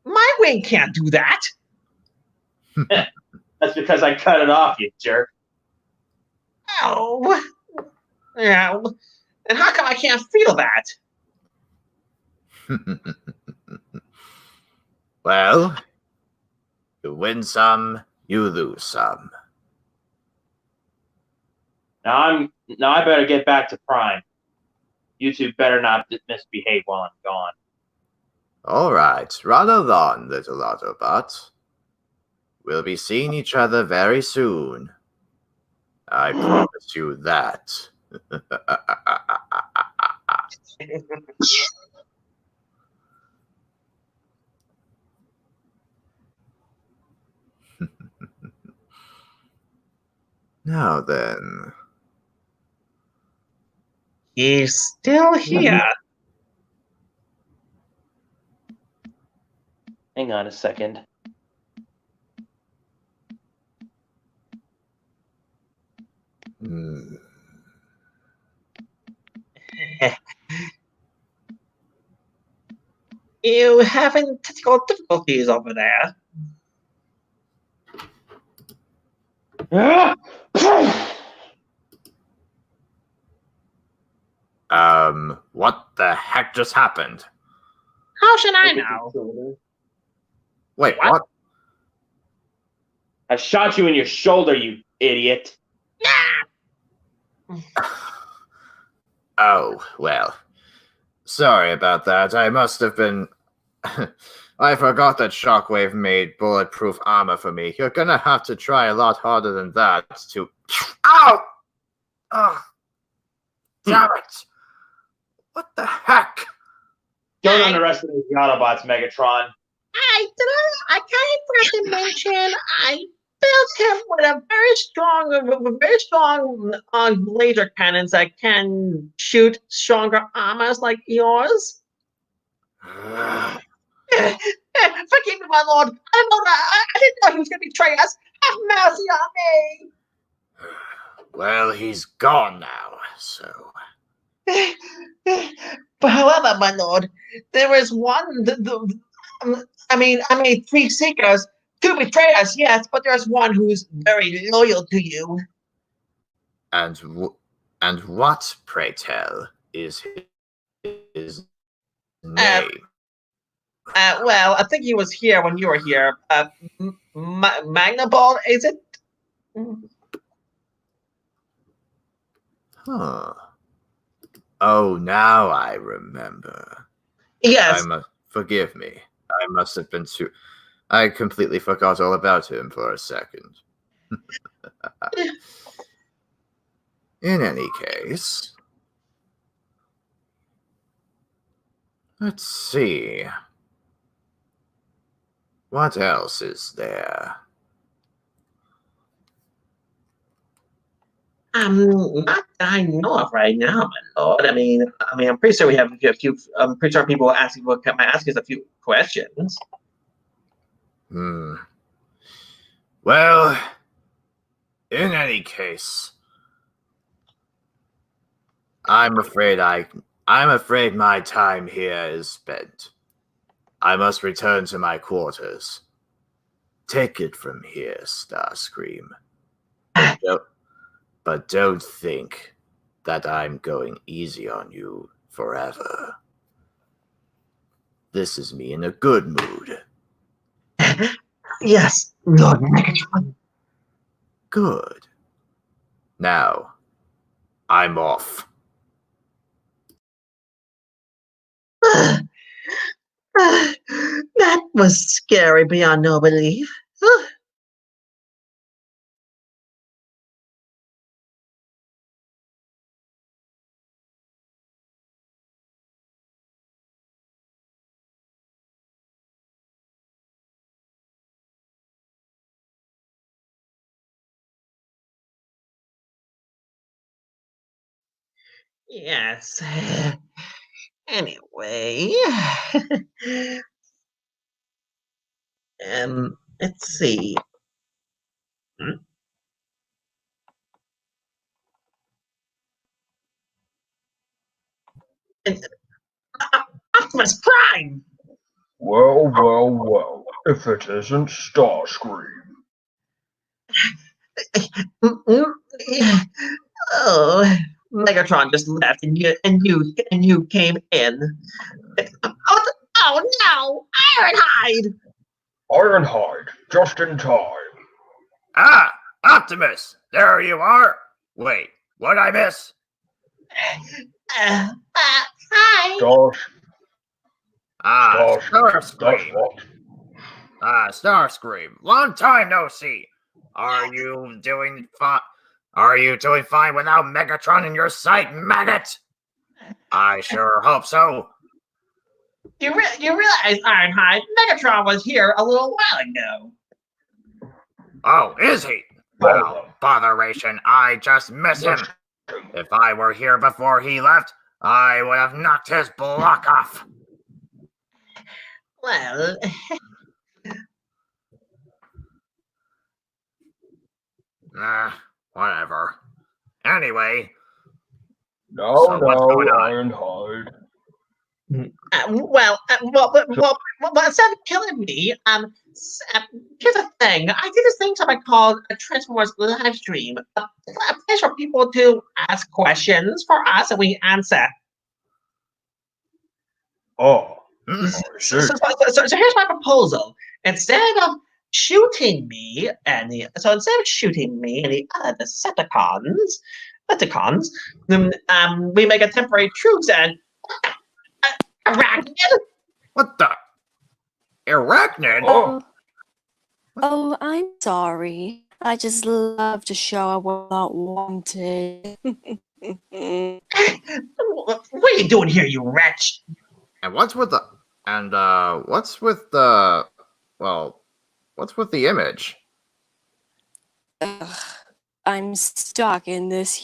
My wing can't do that. That's because I cut it off, you jerk. Oh, yeah. And how come I can't feel that? Well, you win some, you lose some. Now I better get back to Prime. You two better not misbehave while I'm gone. All right, run along, little Autobot. We'll be seeing each other very soon. I promise you that. Now then. He's still here. Hang on a second. You having technical difficulties over there? What the heck just happened? How should I know? Wait, what? I shot you in your shoulder, you idiot. Oh, well. Sorry about that. I must have been... I forgot that Shockwave made bulletproof armor for me. You're gonna have to try a lot harder than that to... Ow! Ugh. Damn it! What the heck? Don't underestimate the Autobots, Megatron. I kind of forgot to mention I built him with a very strong laser cannons that can shoot stronger armors like yours. Forgive me, my lord. I didn't know he was going to betray us. Have mercy on me. Well, he's gone now, so... But however, my lord, there is one. I made 3 seekers to betray us, yes, but there's one who's very loyal to you. And what, pray tell, is his name? Well, I think he was here when you were here. Magnaball, is it? Huh. Oh, now I remember. Yes. Forgive me. I must have been too... I completely forgot all about him for a second. In any case... Let's see. What else is there? Not that I know of right now, my lord. I mean, I'm pretty sure we have a few. I'm pretty sure people might ask us a few questions. Well, in any case, I'm afraid my time here is spent. I must return to my quarters. Take it from here, Starscream. But don't think that I'm going easy on you forever. This is me in a good mood. Yes, Lord Megatron. Good. Now, I'm off. That was scary beyond no belief. Yes. Anyway, Let's see. Hmm? And- Optimus Prime! Well, if it isn't Starscream. Oh, Megatron just left, and you came in. Oh no, Ironhide! Ironhide, just in time. Ah, Optimus! There you are! Wait, what'd I miss? Hi. Stars, Ah, Starscream, that's Starscream. what. Ah, Starscream. Long time no see. Are you doing fine? Are you doing fine without Megatron in your sight, maggot? I sure hope so. You realize, Ironhide, Megatron was here a little while ago. Oh, is he? Well, botheration, I just miss him. If I were here before he left, I would have knocked his block off. Well, Whatever. Anyway, No, so what's going on? Ironhide. Instead of killing me, here's the thing. I did this thing something called a Transformers live stream, a place for people to ask questions for us and we answer. Oh, Hmm. So here's my proposal. Instead of shooting me and the other Decepticons, we make a temporary truce and Arachnid. What the? Arachnid? Oh, I'm sorry. I just love to show I was not wanted. What are you doing here, you wretch? And what's with the what's with the image? Ugh, I'm stuck in this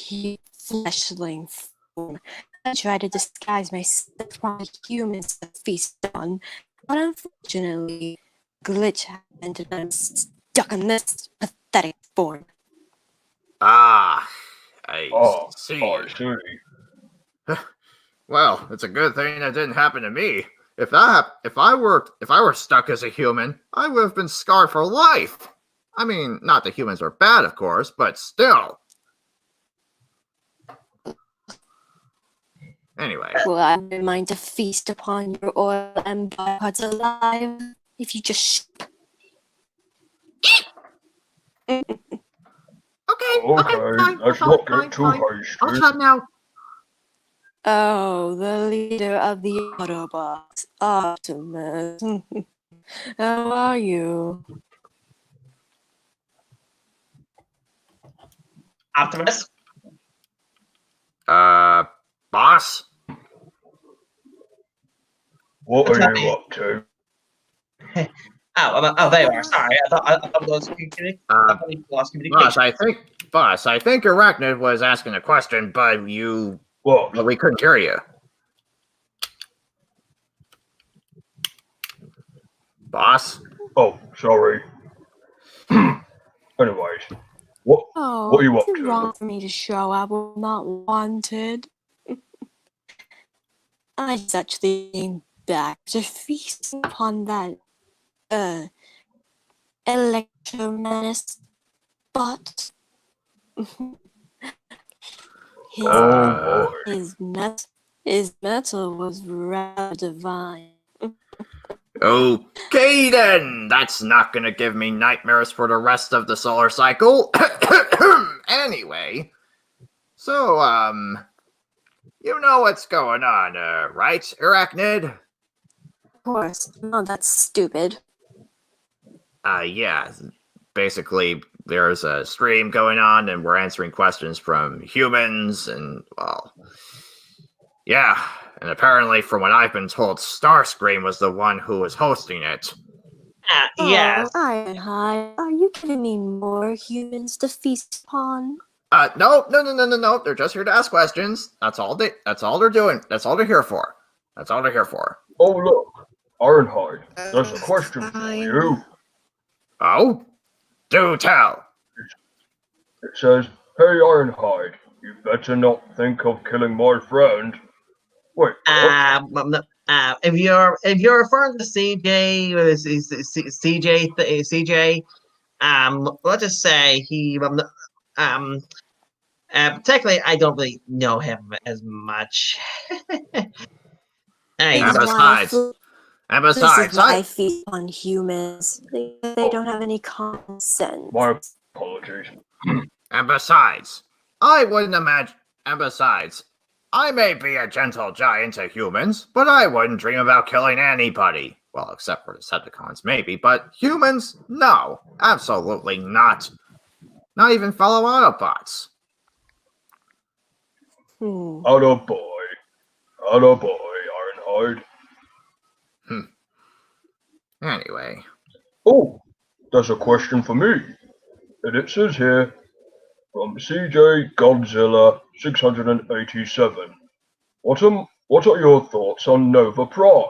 fleshling form. I try to disguise myself from the humans to feast on, but unfortunately, glitch happened and I'm stuck in this pathetic form. Ah, I see. I see. Well, it's a good thing that didn't happen to me. If I were stuck as a human, I would have been scarred for life. I mean, not that humans are bad, of course, but still. Anyway. Well, I wouldn't mind to feast upon your oil and byproducts alive if you just. Okay, Okay, let's not get too hasty. I'll shut now. Oh, the leader of the Autobots, Optimus. How are you? Optimus? Boss? What are you up to? Oh, there you are. Sorry, I thought we lost communication. Boss, I think Arachnid was asking a question, but we couldn't hear you. Boss? Oh, sorry. Anyways, what are you up it's to? wrong for me to show I was not wanted. I just actually came back to feast upon that electromagnet spot. His metal was rather divine. Okay then, that's not gonna give me nightmares for the rest of the solar cycle. Anyway, so you know what's going on, right, Arachnid? Of course, not that stupid. Yeah. Basically, there's a stream going on, and we're answering questions from humans, and well, yeah. And apparently, from what I've been told, Starscream was the one who was hosting it. Yes. Oh, Ironhide, are you giving me more humans to feast upon? No. They're just here to ask questions. That's all they're doing. That's all they're here for. Oh, look. Ironhide, there's a question for you. Oh? Do tell. It says, "Hey Ironhide, you better not think of killing my friend." Wait, what? If you're referring to CJ, CJ, let's just say technically I don't really know him as much. Hey, And This is why I besides, feel- and This is besides, why I feed on humans. They don't have any common sense. My apologies. and besides, I wouldn't imagine. And besides, I may be a gentle giant to humans, but I wouldn't dream about killing anybody. Well, except for Decepticons, maybe, but humans? No, absolutely not. Not even fellow Autobots. Attaboy. Attaboy, Ironhide. Anyway, Oh, there's a question for me. And it says here, from CJ Godzilla 687. What are your thoughts on Nova Prime?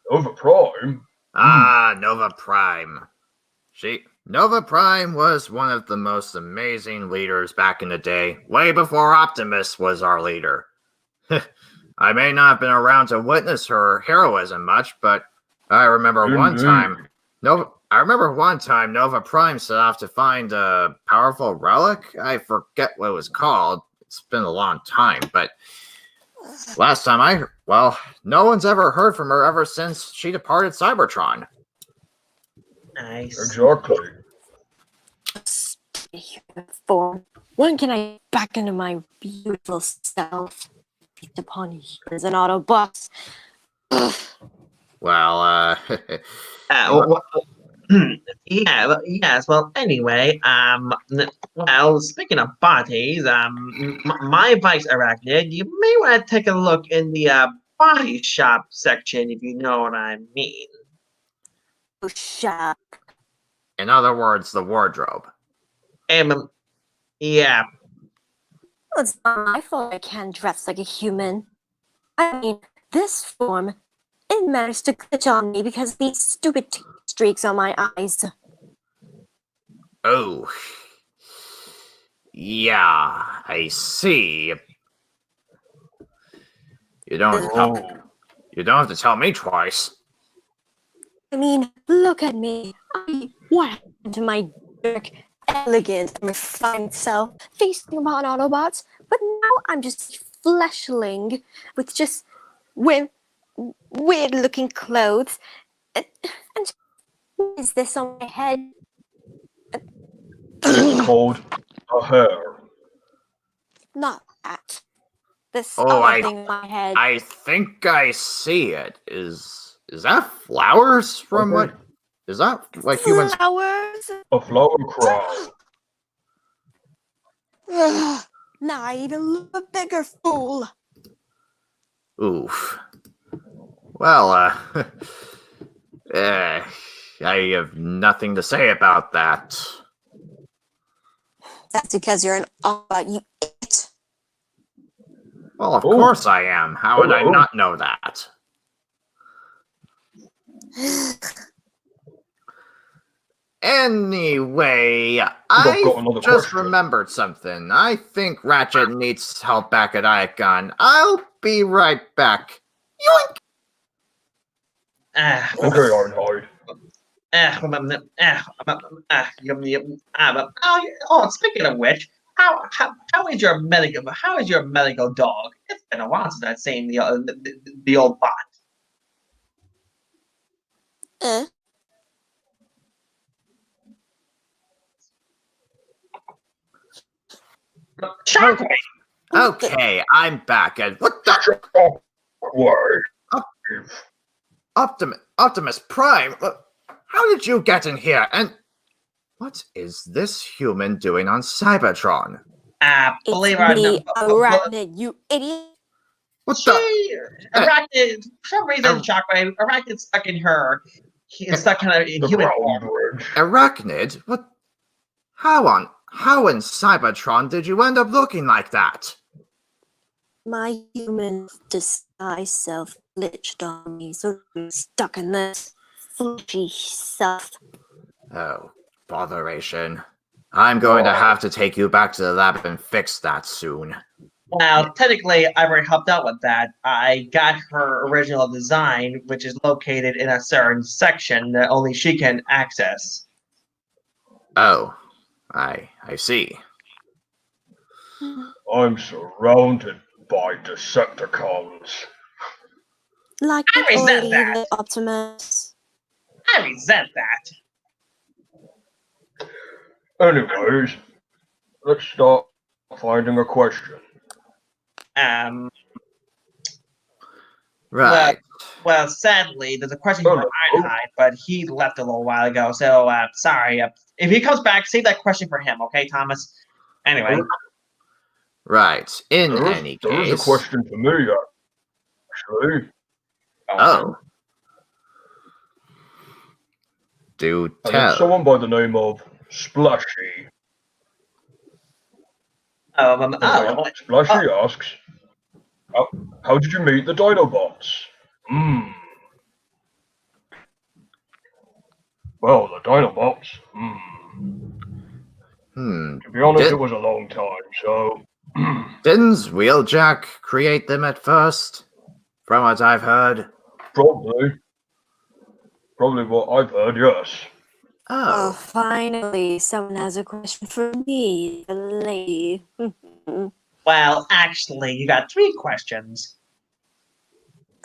Nova Prime? Nova Prime. Nova Prime was one of the most amazing leaders back in the day, way before Optimus was our leader. I may not have been around to witness her heroism much, but I remember one time Nova Prime set off to find a powerful relic. I forget what it was called. It's been a long time, but last time no one's ever heard from her ever since she departed Cybertron. nice. Exactly. Human form. When can I get back into my beautiful self? Feast upon humans and Autobots. Well, Yes. Well, anyway, well, speaking of bodies, my vice arachnid, you may want to take a look in the body shop section, if you know what I mean. Oh, shut up. in other words, the wardrobe. Yeah. It's not my fault I can't dress like a human. I mean, this form, it managed to glitch on me because of these stupid streaks on my eyes. Oh. Yeah, I see. You don't have to tell me twice. I mean, look at me. What happened to my dark, elegant, and refined self feasting upon Autobots? But now I'm just fleshling with just weird-looking clothes. And what is this on my head? It's called a hair. Not that. This Oh, other thing on my head. I think I see it. Is that flowers from Okay. what? Is that like humans? Flowers? A flower crown. Ugh, now I even look a bigger fool. Oof. Well, I have nothing to say about that. That's because you're an Autobot, you idiot. Well, of Oh. course I am. How would I Hello. not know that? Anyway, I got another just question. remembered something. I think Ratchet needs help back at Icon. I'll be right back. Yoink! Okay, Ironhide. Speaking of which, how is your medical dog? It's been a while since I've seen the old bot. Shockwave! Okay, I'm back. And what the Why? Optimus Prime? How did you get in here? And what is this human doing on Cybertron? Believe It's it me, or not, Arachnid, you idiot. What the? Arachnid, for some reason, Shockwave, Arachnid's stuck in her. He's stuck in a The human brown form. bridge. Arachnid? What? How in Cybertron did you end up looking like that? My human disguise self glitched on me, so I'm stuck in this fleshy self. Oh, botheration. I'm going to have to take you back to the lab and fix that soon. Well, technically, I've already helped out with that. I got her original design, which is located in a certain section that only she can access. Oh, I see. I'm surrounded by Decepticons. Like I an resent oily that. lit Optimus. I resent that. Anyways, let's start finding a question. Right. Well, sadly, there's a question for Ironhide, but he left a little while ago, so sorry. If he comes back, save that question for him, okay, Thomas? Anyway. Right. In any There is a case. question for me, actually. Oh. Do And it's tell. someone by the name of Splashy. Splashy asks, how did you meet the Dinobots? Well, the Dinobots, to be honest, it was a long time, so... Didn't Wheeljack create them at first? From what I've heard? Probably what I've heard, yes. Oh, finally, someone has a question for me, the lady. Well, actually, you got 3 questions.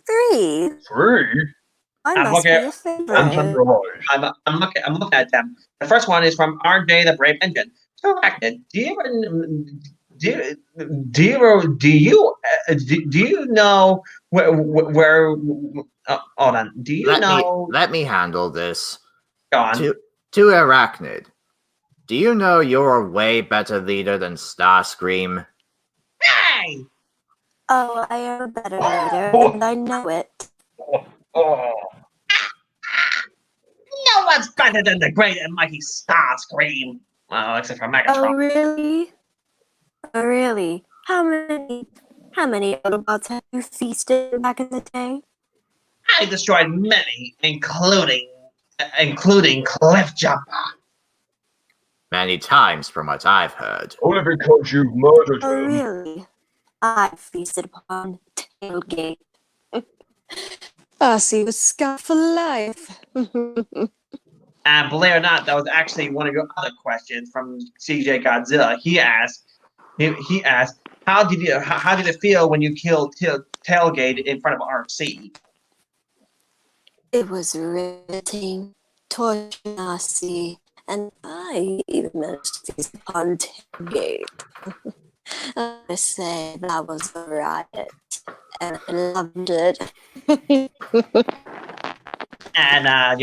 3? 3? I must be a favorite. I'm looking at them. The first one is from RJ the Brave Engine. Corrected. Do you know where hold on. Do you know? Let me handle this. Go on. To Arachnid. Do you know you're a way better leader than Starscream? Hey! Oh, I am a better leader, and I know it. No one's better than the great and mighty Starscream. Well, except for Megatron. Oh, really? Oh, really? How many Autobots have you feasted back in the day? I destroyed many, including Cliffjumper. Many times, from what I've heard. Only because you've murdered Oh, him. really? I feasted upon Tailgate. Arcee was scarred for life. And believe it or not, that was actually one of your other questions from CJ Godzilla. He asked, how did it feel when you killed Tailgate in front of RC? It was riveting, torturing Arcee, and I even managed to feast upon Tailgate. I say that was a riot, and I loved it. And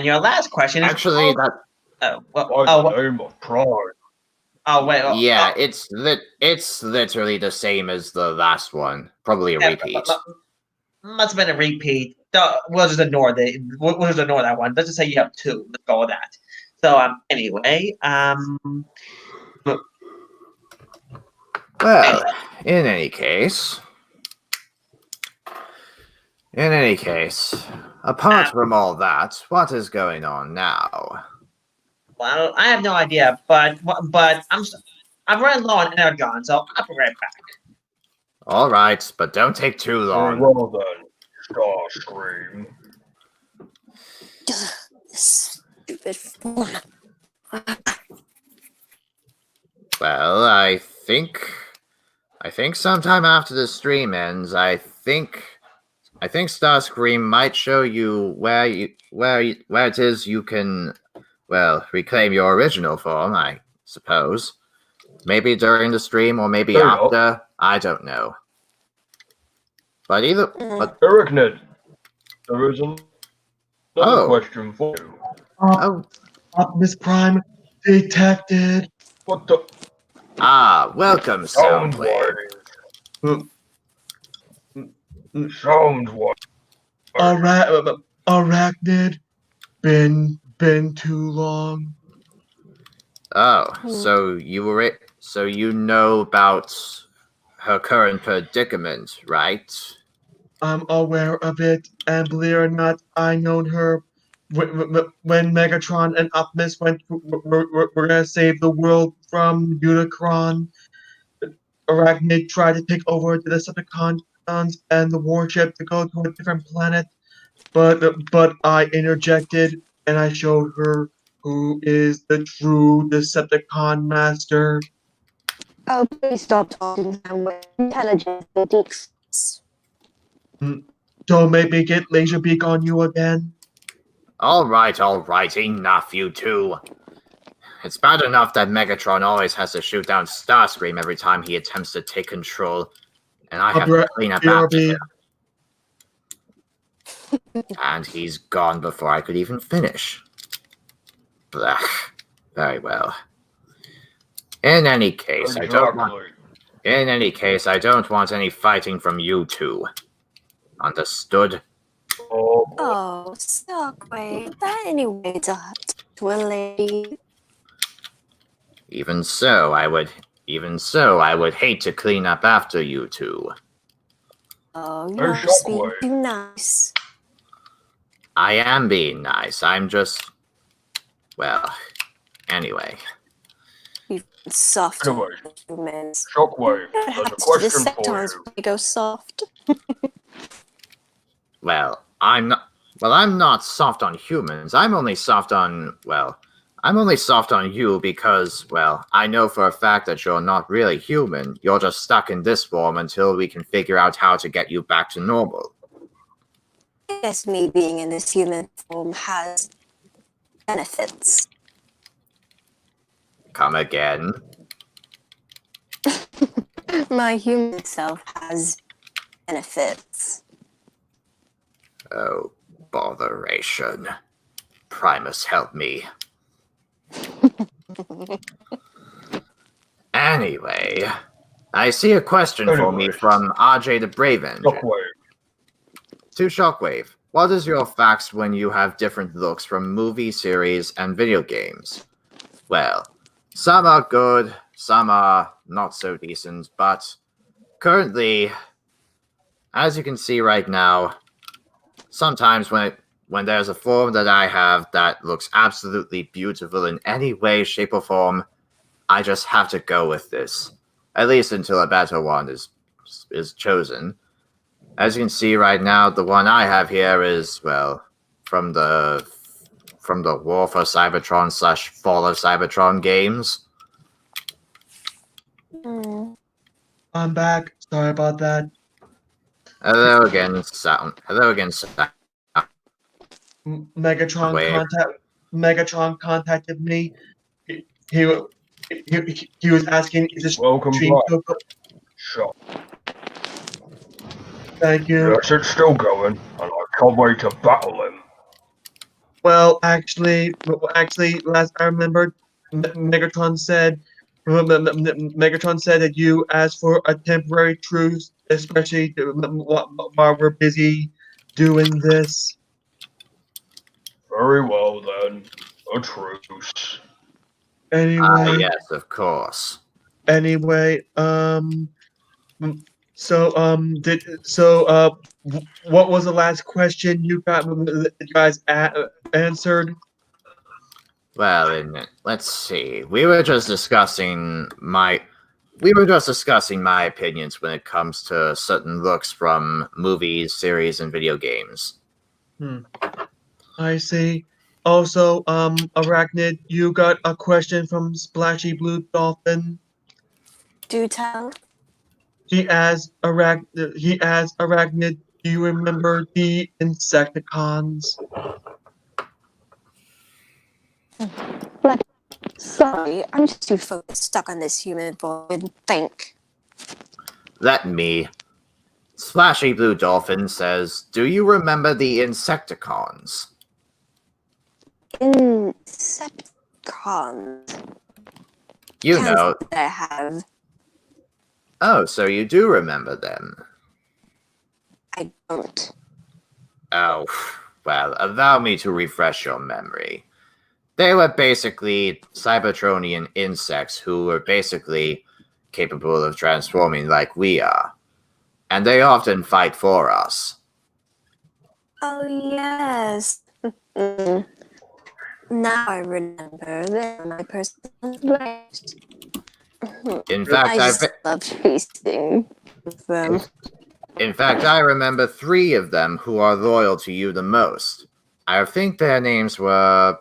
your last question is actually by the name of Pride. Oh wait. Yeah, it's literally the same as the last one. Probably a repeat. Must have been a repeat. We'll just ignore that one. Let's just say you have 2. Let's go with that. So anyway, well, in any case, apart from all that, what is going on now? Well, I have no idea, but I'm running low on energon, so I'll be right back. All right, but don't take too long. Very well then, Starscream. Stupid phone. Well, I think sometime after the stream ends, I think Starscream might show you where it is you can, well, reclaim your original form, I suppose. Maybe during the stream or maybe after. I don't know. But Arachnid, there is another question for you. Optimus Prime detected. What the? Welcome, Soundwave. Soundwave. Arachnid. Been too long. Oh, so you know about her current predicament, right? I'm aware of it, and believe it or not, I known her when Megatron and Optimus we're gonna save the world from Unicron, Arachnid tried to take over the Decepticons and the warship to go to a different planet, but I interjected and I showed her who is the true Decepticon master. Oh, please stop talking that way. Intelligence decreases. Don't make me get Laserbeak on you again. All right, enough, you two. It's bad enough that Megatron always has to shoot down Starscream every time he attempts to take control, and I have to clean up after him. And he's gone before I could even finish. Blech. Very well. In any case, I don't want any fighting from you two. Understood? Oh, Stockwave, that anyways a lady. Even so, I would hate to clean up after you two. Oh, you're just being too nice. I am being nice. I'm just, well, anyway. You've been soft Anyway, humans. Shockwave, there's a question for Decepticons you. when they go soft. Well, I'm not soft on humans. I'm only soft on you because, well, I know for a fact that you're not really human. You're just stuck in this form until we can figure out how to get you back to normal. I guess me being in this human form has benefits. Come again? My human self has benefits. Oh, botheration. Primus, help me. Anyway, I see a question for me from RJ the Brave Engine. Shockwave. To Shockwave, what is your facts when you have different looks from movie, series, and video games? Well, some are good, some are not so decent, but currently, as you can see right now, sometimes when there's a form that I have that looks absolutely beautiful in any way, shape, or form, I just have to go with this. At least until a better one is chosen. As you can see right now, the one I have here is, well, from the War for Cybertron / Fall of Cybertron games. I'm back. Sorry about that. Hello again, Sound. Megatron contacted me. He was asking, "Is this Welcome stream back. still Shock. Thank you." Yes, it's still going, and I can't wait to battle him. Well, actually, last I remembered, Megatron said that you asked for a temporary truce, especially while we're busy doing this. Very well then, a truce. Anyway, Yes, of course. anyway, what was the last question you guys answered? Well, let's see. We were just discussing my opinions when it comes to certain looks from movies, series, and video games. I see. Also, Arachnid, you got a question from Splashy Blue Dolphin. Do tell. He asked Arachnid, do you remember the Insecticons? Sorry, I'm just too stuck on this human form to think. Let me. Splashy Blue Dolphin says, do you remember the Insecticons? Decepticons. You know. I have. Oh, so you do remember them? I don't. Oh, well, allow me to refresh your memory. They were basically Cybertronian insects who were basically capable of transforming like we are. And they often fight for us. Oh, yes. Mm. Now I remember they're my personal blast. In I fact, just loved feasting with them. I remember 3 of them who are loyal to you the most. I think their names were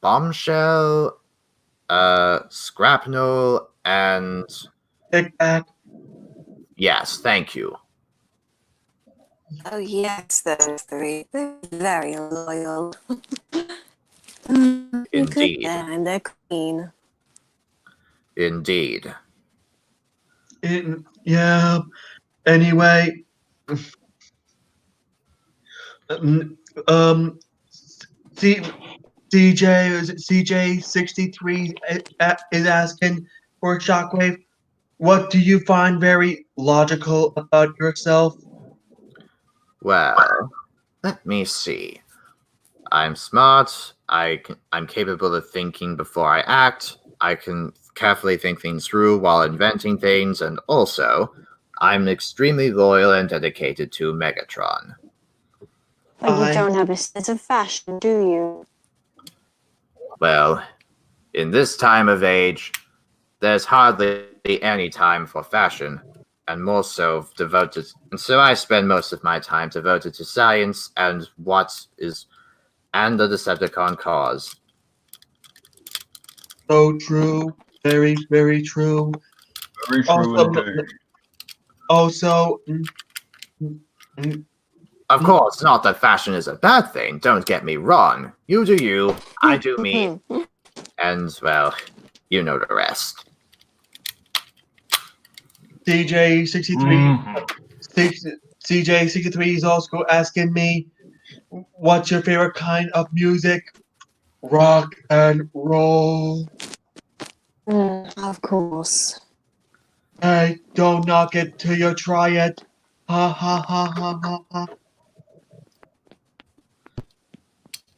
Bombshell, Scrapnel, and Tic Tac. yes, thank you. Oh yes, those 3. They're very loyal. You could Indeed. I'm their queen. Indeed. Yeah. Anyway, um, C, CJ is it CJ63 is asking for Shockwave. What do you find very logical about yourself? Well, let me see. I'm smart. I'm capable of thinking before I act. I can carefully think things through while inventing things, and also, I'm extremely loyal and dedicated to Megatron. But you I don't have a sense of fashion, do you? Well, in this time of age, there's hardly any time for fashion, and more so devoted. And so I spend most of my time devoted to science and the Decepticon cause. so true, very very true. Very true Also, indeed. also, mm, Of course, not that fashion is a bad thing, don't get me wrong. You do you, I do me, and, well, you know the rest. CJ63 Mhm. CJ63 is also asking me, what's your favorite kind of music? Rock and roll. Of course. Hey, don't knock it till you try it. Ha ha ha ha ha ha.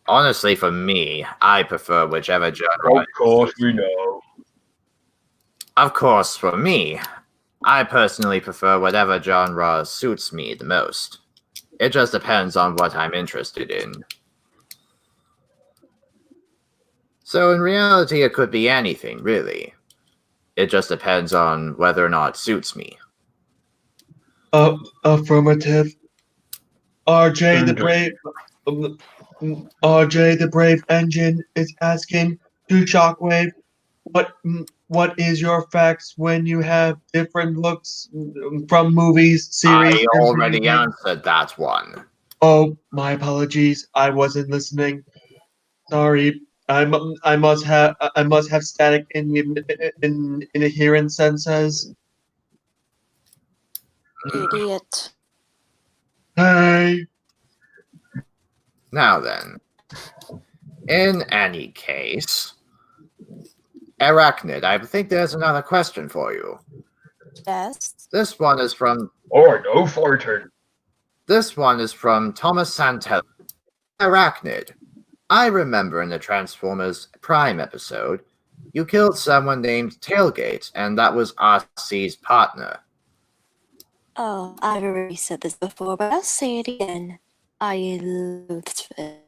Honestly, for me, I prefer whichever genre. Of course we know. Of course, for me, I personally prefer whatever genre suits me the most. It just depends on what I'm interested in. So in reality, it could be anything, really. It just depends on whether or not it suits me. Affirmative. RJ the Indeed. Brave. um, RJ the Brave Engine is asking to Shockwave, what is your facts when you have different looks from movies, series, I and video already games? answered that one. Oh, my apologies. I wasn't listening. Sorry. I must have static in the hearing senses. Idiot. Hey. Now then, in any case, Arachnid, I think there's another question for you. Yes. This one is from Alright, no fighting. Thomas Santel. Arachnid, I remember in the Transformers Prime episode, you killed someone named Tailgate, and that was RC's partner. Oh, I've already said this before, but I'll say it again. I loathed it.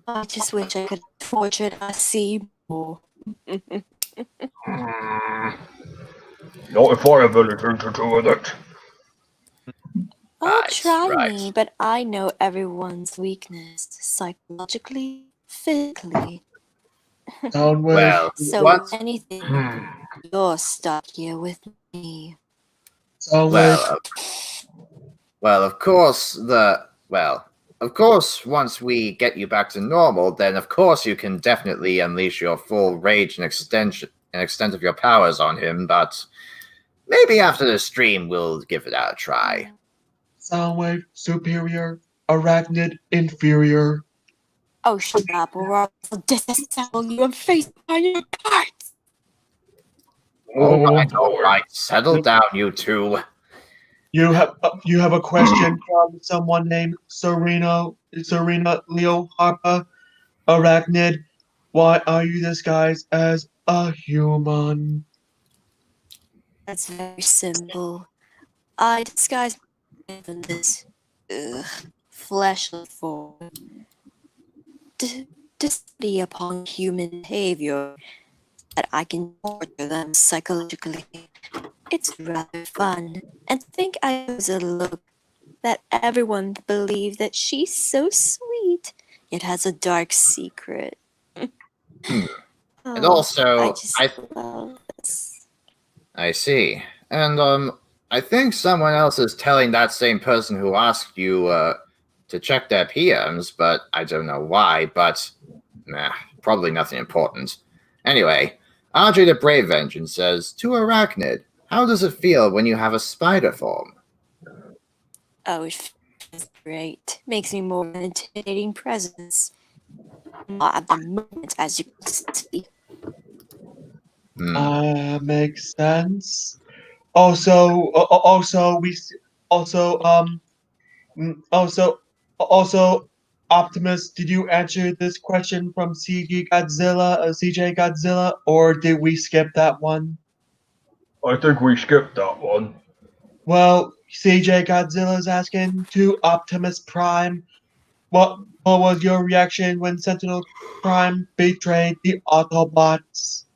I just wish I could torture RC more. Not if I have anything to do with it. Oh, Right, try right. me, but I know everyone's weakness, psychologically, physically. Soundwave. Well, So what? if anything, you're stuck here with me. Soundwave. Well, of course, once we get you back to normal, then of course you can definitely unleash your full rage and extent of your powers on him, but maybe after the stream we'll give it a try. Soundwave superior. Arachnid inferior. Oh, shut up, or I'll disassemble you and face on your parts! Oh, boy. Alright, settle down, you two. You have a question from someone named Serena Leo Harper. Arachnid, why are you disguised as a human? That's very simple. I disguise myself in this fleshly form to study upon human behavior, that I can torture them psychologically. It's rather fun, and to think I was a look that everyone believed that she's so sweet, yet has a dark secret. Hmm. And Oh, also, I just love this. I see. And I think someone else is telling that same person who asked you to check their PMs, but I don't know why, but nah, probably nothing important. Anyway, Audrey the Brave Engine says, to Arachnid, how does it feel when you have a spider form? Oh, it feels great. Makes me more of an intimidating presence. Not at the moment, as you can see. Makes sense. Also, Optimus, did you answer this question from CJ Godzilla, or did we skip that one? I think we skipped that one. Well, CJ Godzilla is asking to Optimus Prime, what was your reaction when Sentinel Prime betrayed the Autobots?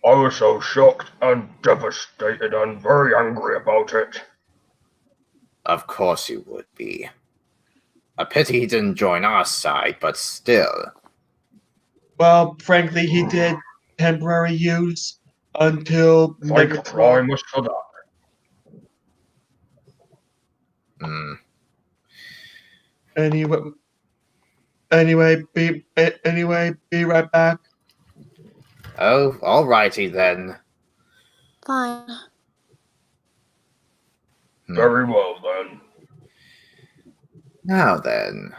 I was so shocked and devastated and very angry about it. Of course you would be. A pity he didn't join our side, but still. Well, frankly, he did temporary use until Thank Megatron. Primus for that. Hmm. Anyway, be right back. Oh, alrighty then. Fine. Very well then. Now then,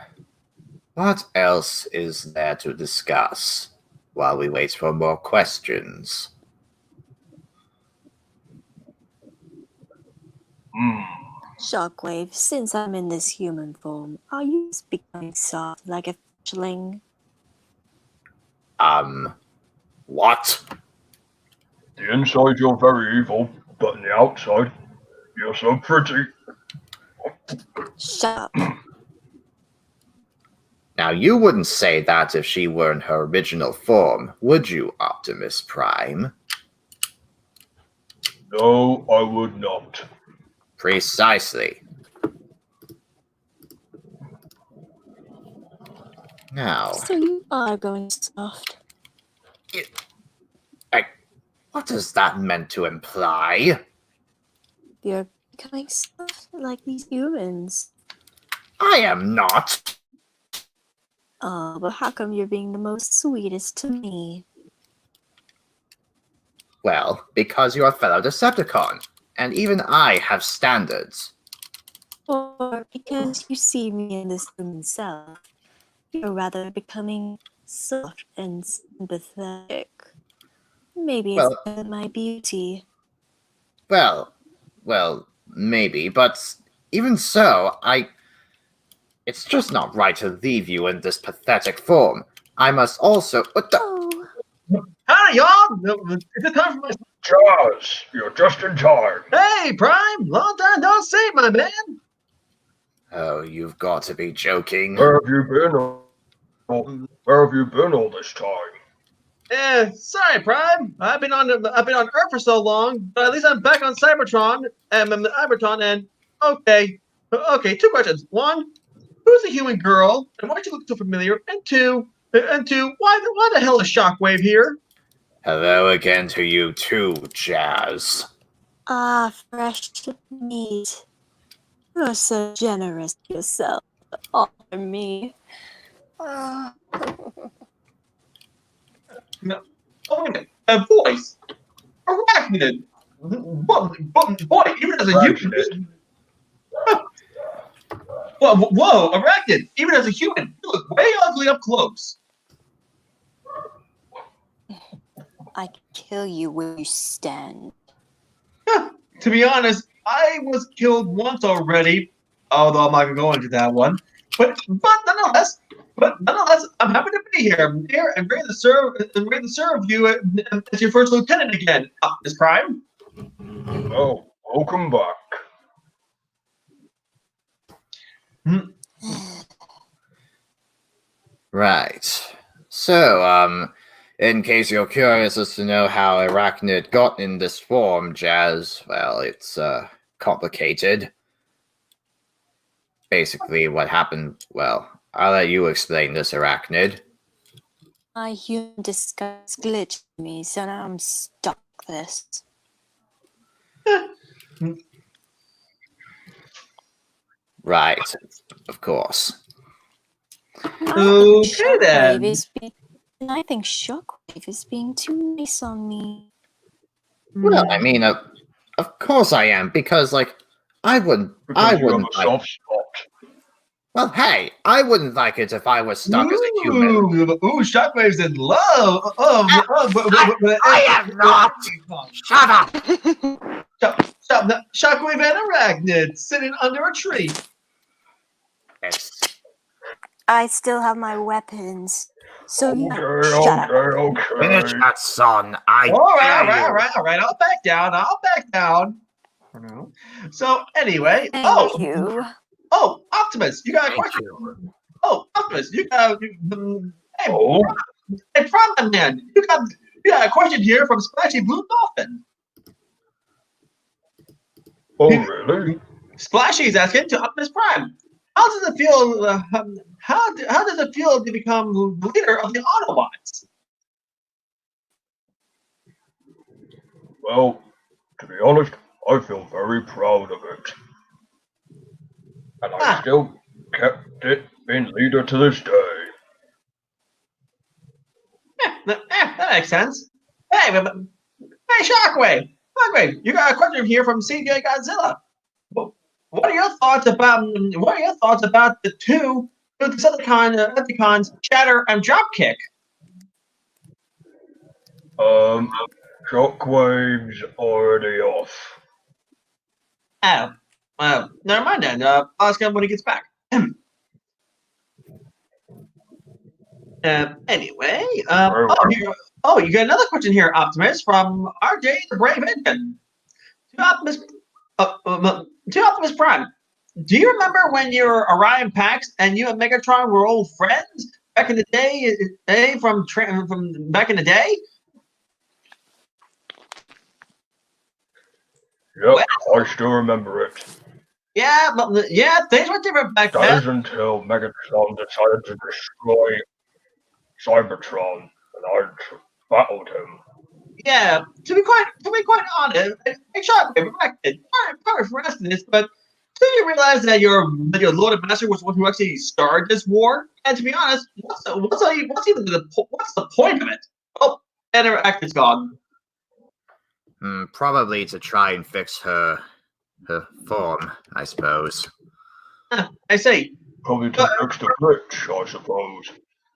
what else is there to discuss while we wait for more questions? Shockwave, since I'm in this human form, are you just becoming soft like a fledgling? What? The inside you're very evil, but on the outside, you're so pretty. Shut up. Now, you wouldn't say that if she were in her original form, would you, Optimus Prime? No, I would not. Precisely. Now, So you are going soft. what is that meant to imply? You're becoming soft like these humans. I am not. Oh, but how come you're being the most sweetest to me? Well, because you're a fellow Decepticon, and even I have standards. Or because you see me in this human self, you're rather becoming soft and sympathetic. Maybe it's Well, because of my beauty. well, maybe, but even so, it's just not right to leave you in this pathetic form. I must also... What the... Oh, Hi, y'all! Is it time for my... Jazz, you're just in time. Hey, Prime! Long time no see, my man! Oh, you've got to be joking. Where have you been all this time? Sorry, Prime. I've been on Earth for so long, but at least I'm back on Cybertron and okay, two questions. One, who's the human girl, and why do you look so familiar? And two, why the hell is Shockwave here? Hello again to you too, Jazz. fresh meat. You're so generous to yourself to offer me. No. Oh, wait a minute. A voice. Arachnid. Boy, even as a human. Whoa, Arachnid. Even as a human, you look way ugly up close. I can kill you where you stand. To be honest, I was killed once already, although I'm not gonna go into that one. But nonetheless, I'm happy to be here. I'm here and ready to serve you as your first lieutenant again, Optimus Prime. Oh, welcome back. Right. So, in case you're curious as to know how Arachnid got in this form, Jazz, well, it's, complicated. Basically, what happened, well, I'll let you explain this, Arachnid. My human disguise glitched me, so now I'm stuck with this. Right, of course. Okay, then. I think Shockwave is being too nice on me. Well, I mean, of course I am, because, like, I wouldn't Because you have like... a soft spot. Well, hey, I wouldn't like it if I was stuck as a human. Ooh, Shockwave's in love. I am not! Shut up! Shockwave and Arachnid sitting under a tree. It's... I still have my weapons. So you Okay. Finish that, son. All right. I'll back down. So anyway, Thank you. Oh, Optimus, you got a question? Oh, Optimus, you got hey, Prime Man, you got a question here from Splashy Blue Dolphin. Oh, really? Splashy's asking to Optimus Prime, how does it feel? How does it feel to become the leader of the Autobots? Well, to be honest, I feel very proud of it. And I still kept it being leader to this day. That makes sense. Hey, Shockwave, you got a question here from CJ Godzilla. What are your thoughts about the two Decepticons, Shatter and Dropkick? Shockwave's already off. Oh, never mind then. I'll ask him when he gets back. Anyway, you got another question here, Optimus, from RJ the Brave Engine. To Optimus Prime. Do you remember when you were Orion Pax and you and Megatron were old friends back in the day? From back in the day? Yep, I still remember it. Yeah, things were different back then. That is until Megatron decided to destroy Cybertron, and I battled him. Yeah, to be quite honest, Shockwave, sorry for asking this, but do you realize that your Lord and Master was the one who actually started this war? And to be honest, what's the point of it? Oh, and her act is gone. Probably to try and fix her form, I suppose. I see. Probably to fix the glitch, I suppose.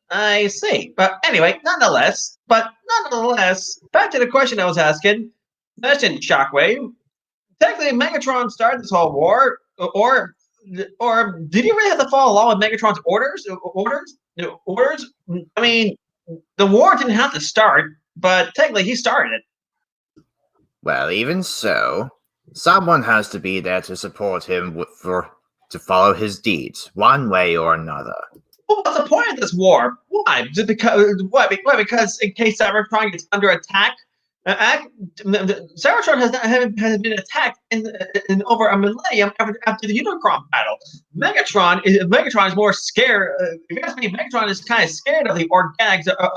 I see. But anyway, nonetheless, back to the question I was asking. Mention Shockwave. Technically, Megatron started this whole war, or did he really have to follow along with Megatron's orders? I mean, the war didn't have to start, but technically he started it. Well, even so, someone has to be there to support him to follow his deeds, one way or another. Well, what's the point of this war? Why? Just because? Why? Because in case Cybertron gets under attack, Cybertron has been attacked in over a millennium after the Unicron battle. Megatron is more scared. If you ask me, Megatron is kind of scared of the organics of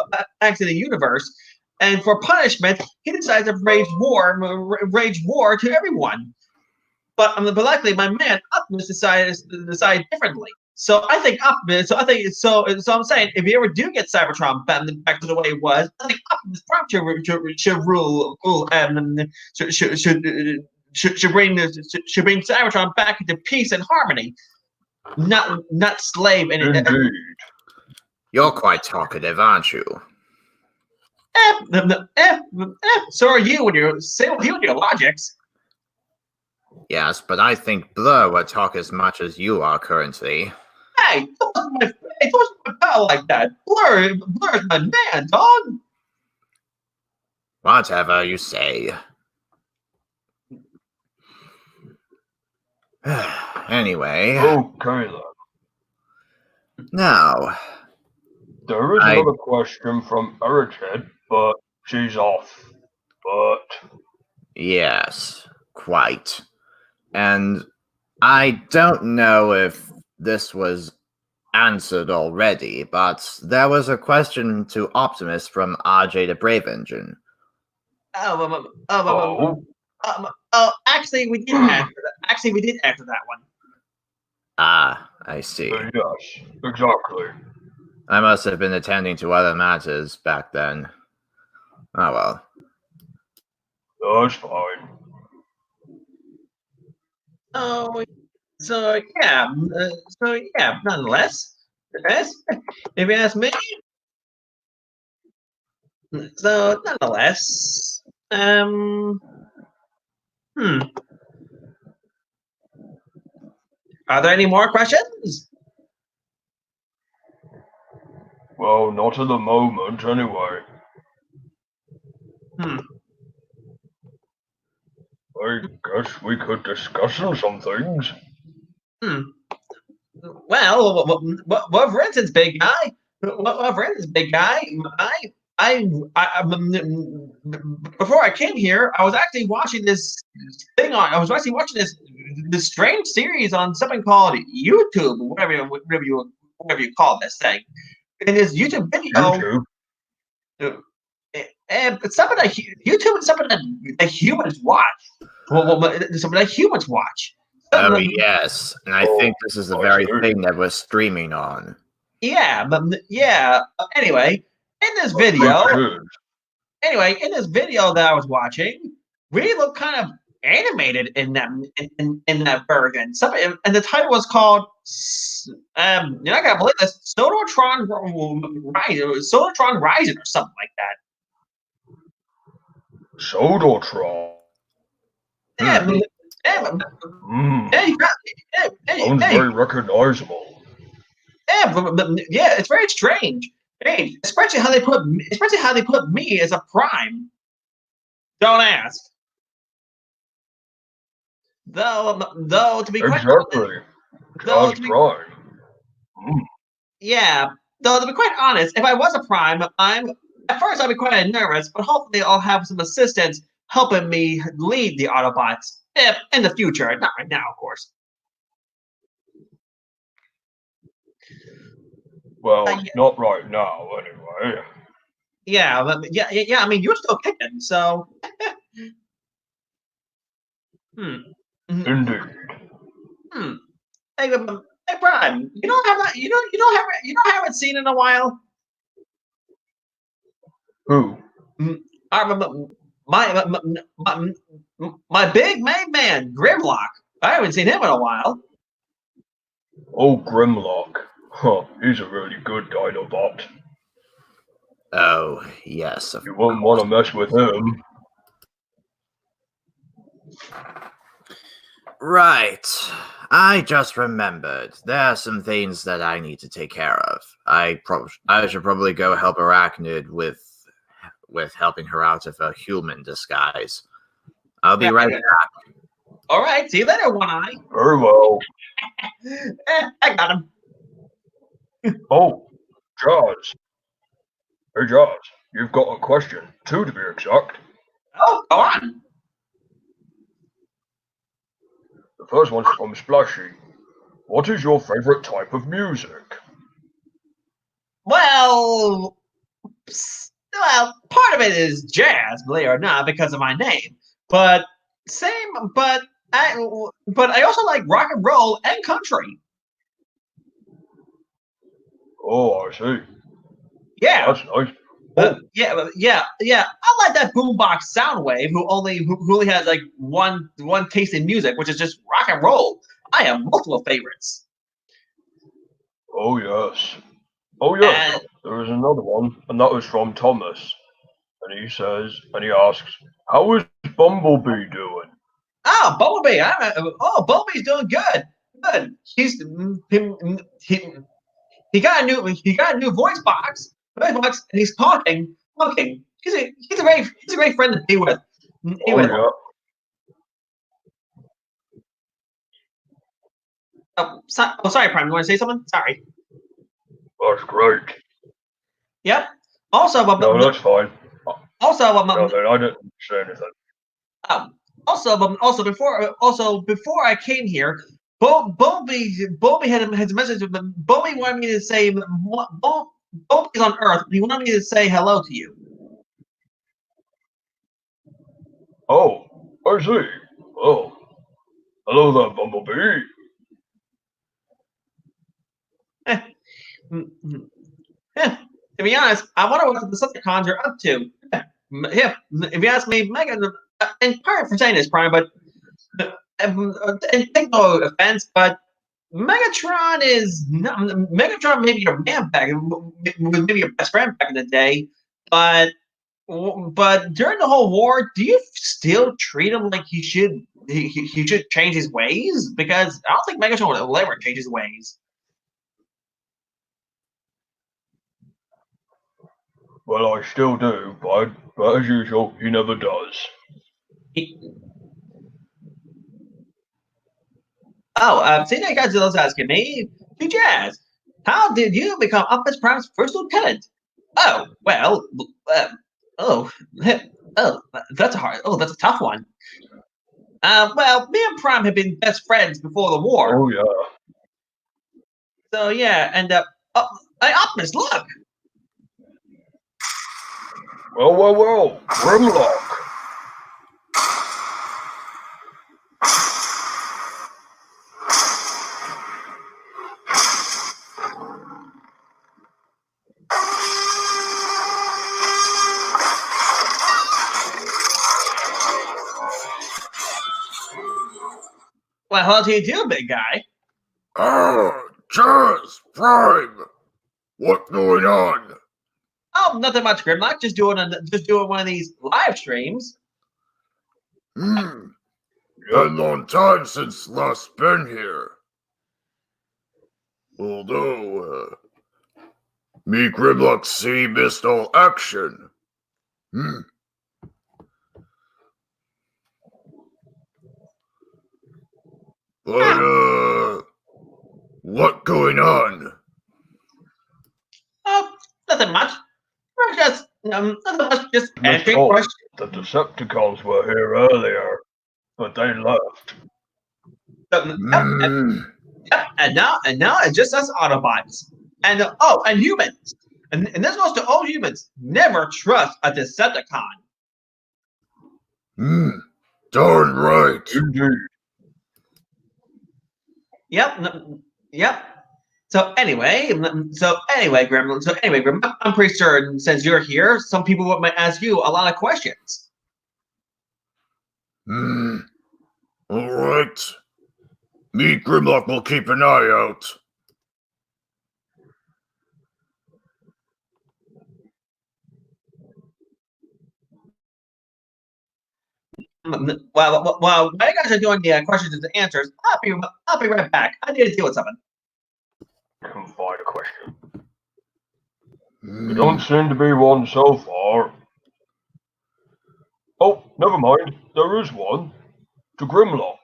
the universe, and for punishment, he decides to rage war to everyone. But luckily, my man Optimus decided differently. So I think Optimus. So I'm saying, if you ever do get Cybertron back to the way it was, I think Optimus Prime should rule and should bring Cybertron back into peace and harmony, not slave and. Indeed. You're quite talkative, aren't you? So are you with your logics. Yes, but I think Blur would talk as much as you are currently. Hey, don't my pal like that. Blur's my man, dog. Whatever you say. Anyway. Okay then. Now, There is I- another question from Erichhead, but she's off. But Yes, quite. And I don't know if this was answered already, but there was a question to Optimus from RJ the Brave Engine. Actually, we did answer that. Actually, we did answer that one. Ah, I see. yes, exactly. I must have been attending to other matters back then. Oh well. That's fine. Oh, so yeah, nonetheless, yes, if you ask me. So nonetheless, are there any more questions? Well, not at the moment, anyway. I guess we could discuss some things. Well, what for instance, big guy? What for instance, big guy? Before I came here, I was actually watching this thing on. I was actually watching this strange series on something called YouTube, whatever you call this thing. In this YouTube video, YouTube? it's something that YouTube is something that humans watch. Something that humans watch. Oh yes, and I think this is the very thing that we're streaming on. Yeah, but yeah. Anyway, in this video, in this video that I was watching, we look kind of animated in that version. And the title was called you're not gonna believe this, Solartron Rising or something like that. Solartron. Yeah, Sounds very recognizable. Yeah, it's very strange. Hey, especially how they put me as a prime. Don't ask. Though to be quite Prime. Yeah, though to be quite honest, if I was a prime, at first I'd be quite nervous, but hopefully I'll have some assistants helping me lead the Autobots in the future. Not right now, of course. Well, not right now, anyway. Yeah, I mean, you're still kicking, so. Indeed. Hey, Brian, you don't haven't seen in a while. Who? I remember my big main man, Grimlock. I haven't seen him in a while. Oh, Grimlock. Huh, he's a really good Dinobot. Oh, yes. You wouldn't want to mess with him. Right. I just remembered. There are some things that I need to take care of. I should probably go help Arachnid with helping her out of a human disguise. I'll be right back. All right, see you later, One Eye. Very well. I got him. Oh, Jaws. Hey, Jaws, you've got a question, two to be exact. Oh, go on. The first one's from Splashy. What is your favorite type of music? Well, part of it is jazz, believe it or not, because of my name. But I also like rock and roll and country. Oh, I see. Yeah. That's nice. Yeah. I like that boombox Soundwave who only has like one taste in music, which is just rock and roll. I have multiple favorites. Oh yes. Oh yes. There is another one, and that was from Thomas. And he asks, how is Bumblebee doing? Oh, Bumblebee! Bumblebee's doing good. Good. He got a new voice box, and he's talking. He's a great friend to be with. Yeah. Sorry, Prime. You want to say something? Sorry. That's great. Yep. Also, No, that's fine. also, No, then I didn't say anything. before I came here, Bobby had a message. Bobby wanted me to say Bobby's on Earth. He wanted me to say hello to you. Oh, I see. Oh, hello there, Bumblebee. To be honest, I wonder what the Decepticons are up to. Yeah, if you ask me, Megan, and pardon for saying this, Brian, but and take no offense, but Megatron maybe your man back, maybe your best friend back in the day, but during the whole war, do you still treat him like he should change his ways? Because I don't think Megatron will ever change his ways. Well, I still do, but as usual, he never does. Senior Godzilla's asking me, hey, Jazz, how did you become Optimus Prime's first lieutenant? Oh, well, oh, oh, that's that's a tough one. Well, me and Prime have been best friends before the war. Oh, yeah. So, yeah, and, hey, Optimus, look! Well, Grimlock. Well, how do you do, big guy? Jazz, Prime! What's going on? Oh, nothing much, Grimlock. Just doing one of these live streams. Been a long time since last been here. Although, me Grimlock see missed all action. But, what going on? Oh, nothing much. We're just, nothing much, just answering Oh, questions. the Decepticons were here earlier, but they left. And now it's just us Autobots. And and humans. And this goes to all humans. Never trust a Decepticon. Darn right. Indeed. Yep. So anyway, Gremlin, I'm pretty sure since you're here, some people might ask you a lot of questions. All right. Me Grimlock will keep an eye out. While you guys are doing the questions and answers, I'll be right back. I need to deal with something. Can find a question. There don't seem to be one so far. Oh, never mind. There is one. To Grimlock.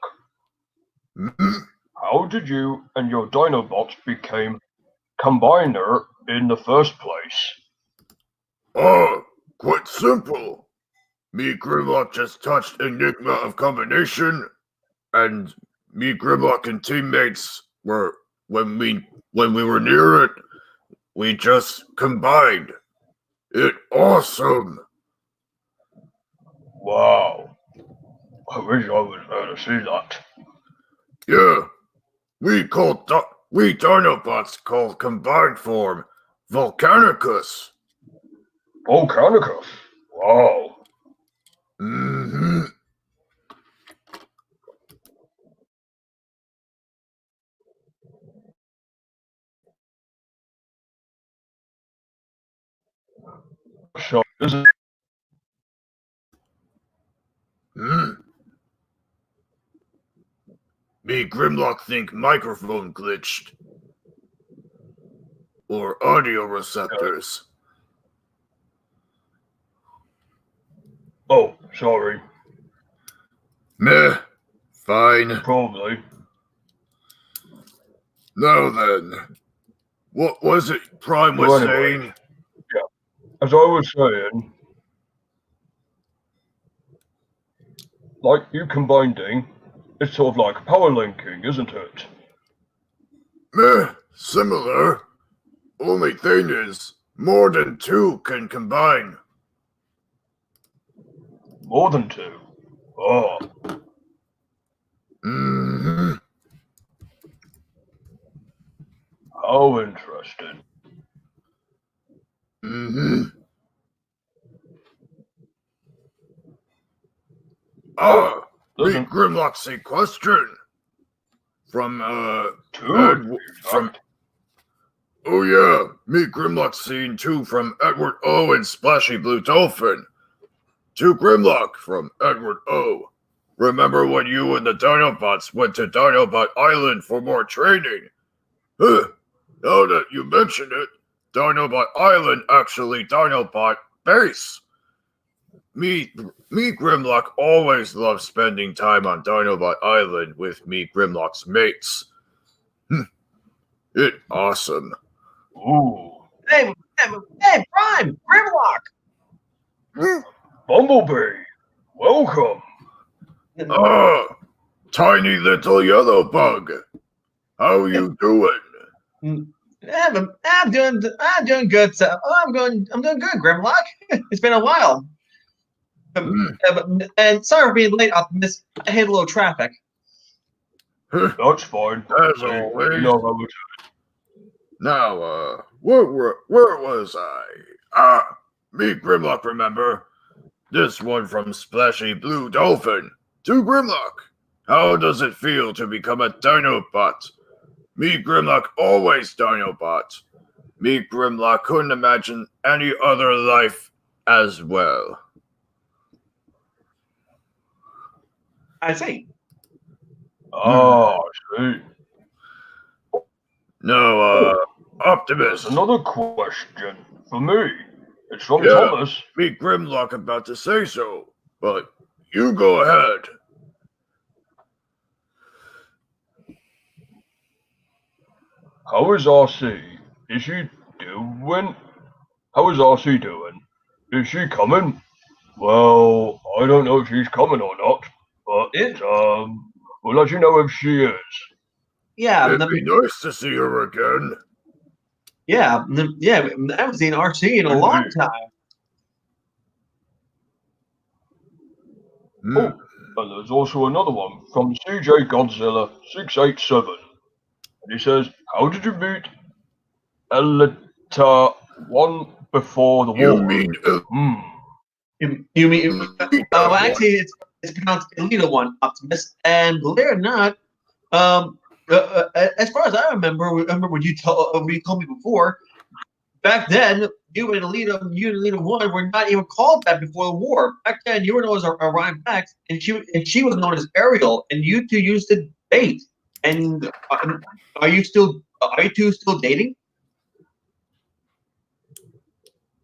How did you and your Dinobots become Combiner in the first place? Quite simple. Me Grimlock just touched Enigma of Combination, and me Grimlock and teammates were when we were near it, we just combined. It awesome. Wow. I wish I was there to see that. Yeah. We Dinobots called combined form Volcanicus. Volcanicus? Wow. So, is it? Me Grimlock think microphone glitched. Or audio receptors. Oh, sorry. Meh. Fine. Probably. Now then. What was it Prime was saying? Yeah. as I was saying, like you combining, it's sort of like power linking, isn't it? Meh, similar. Only thing is, more than two can combine. More than two. Oh, Mm-hmm. how interesting. Mm-hmm. Ah, There's meet Grimlock's a question. From, two. from, oh yeah, meet Grimlock Scene 2 from Edward O. and Splashy Blue Dolphin. To Grimlock from Edward O. Remember when you and the Dinobots went to Dinobot Island for more training? Huh, now that you mention it, Dinobot Island actually Dinobot Base. Me Grimlock always loved spending time on Dinobot Island with me Grimlock's mates. It awesome. Ooh, Hey, Prime, Grimlock. Bumblebee, welcome. Ah, tiny little yellow bug. How you doing? I'm doing good. So I'm doing good, Grimlock. It's been a while. And sorry for being late, Optimus. I hit a little traffic. That's fine. As You always. know how it is. Now, where was I? Ah, me Grimlock, remember? This one from Splashy Blue Dolphin. To Grimlock. How does it feel to become a Dinobot? Me Grimlock always Dinobot. Me Grimlock couldn't imagine any other life as well. I see. Ah, I see. Now, Optimus. There's another question for me. It's from Yeah. Thomas. Me Grimlock about to say so, but you go ahead. How is RC? Is she doing? How is RC doing? Is she coming? Well, I don't know if she's coming or not, but we'll let you know if she is. Yeah, It'd be nice to see her again. yeah. I haven't seen RC in a long time. Oh, and there's also another one from CJ Godzilla 687. And he says, "How did you meet Elita one before the You war?" mean You mean? Actually, it's pronounced Elita One, Optimus. And believe it or not, as far as I remember when you told me before, back then you and Elita One were not even called that before the war. Back then, you were known as Orion Pax, and she was known as Ariel, and you two used to date. And are you two still dating?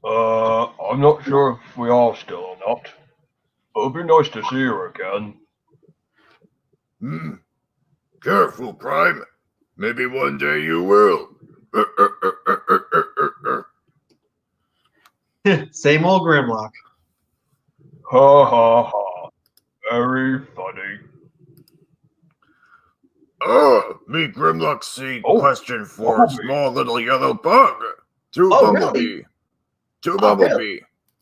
I'm not sure if we are still or not. But it'd be nice to see her again. Careful, Prime. Maybe one day you will. Same old Grimlock. Ha ha ha. Very funny. Me Grimlock seed Oh, question for Bumblebee. small little yellow bug. To Oh, Bumblebee. really? To Oh, Bumblebee. really?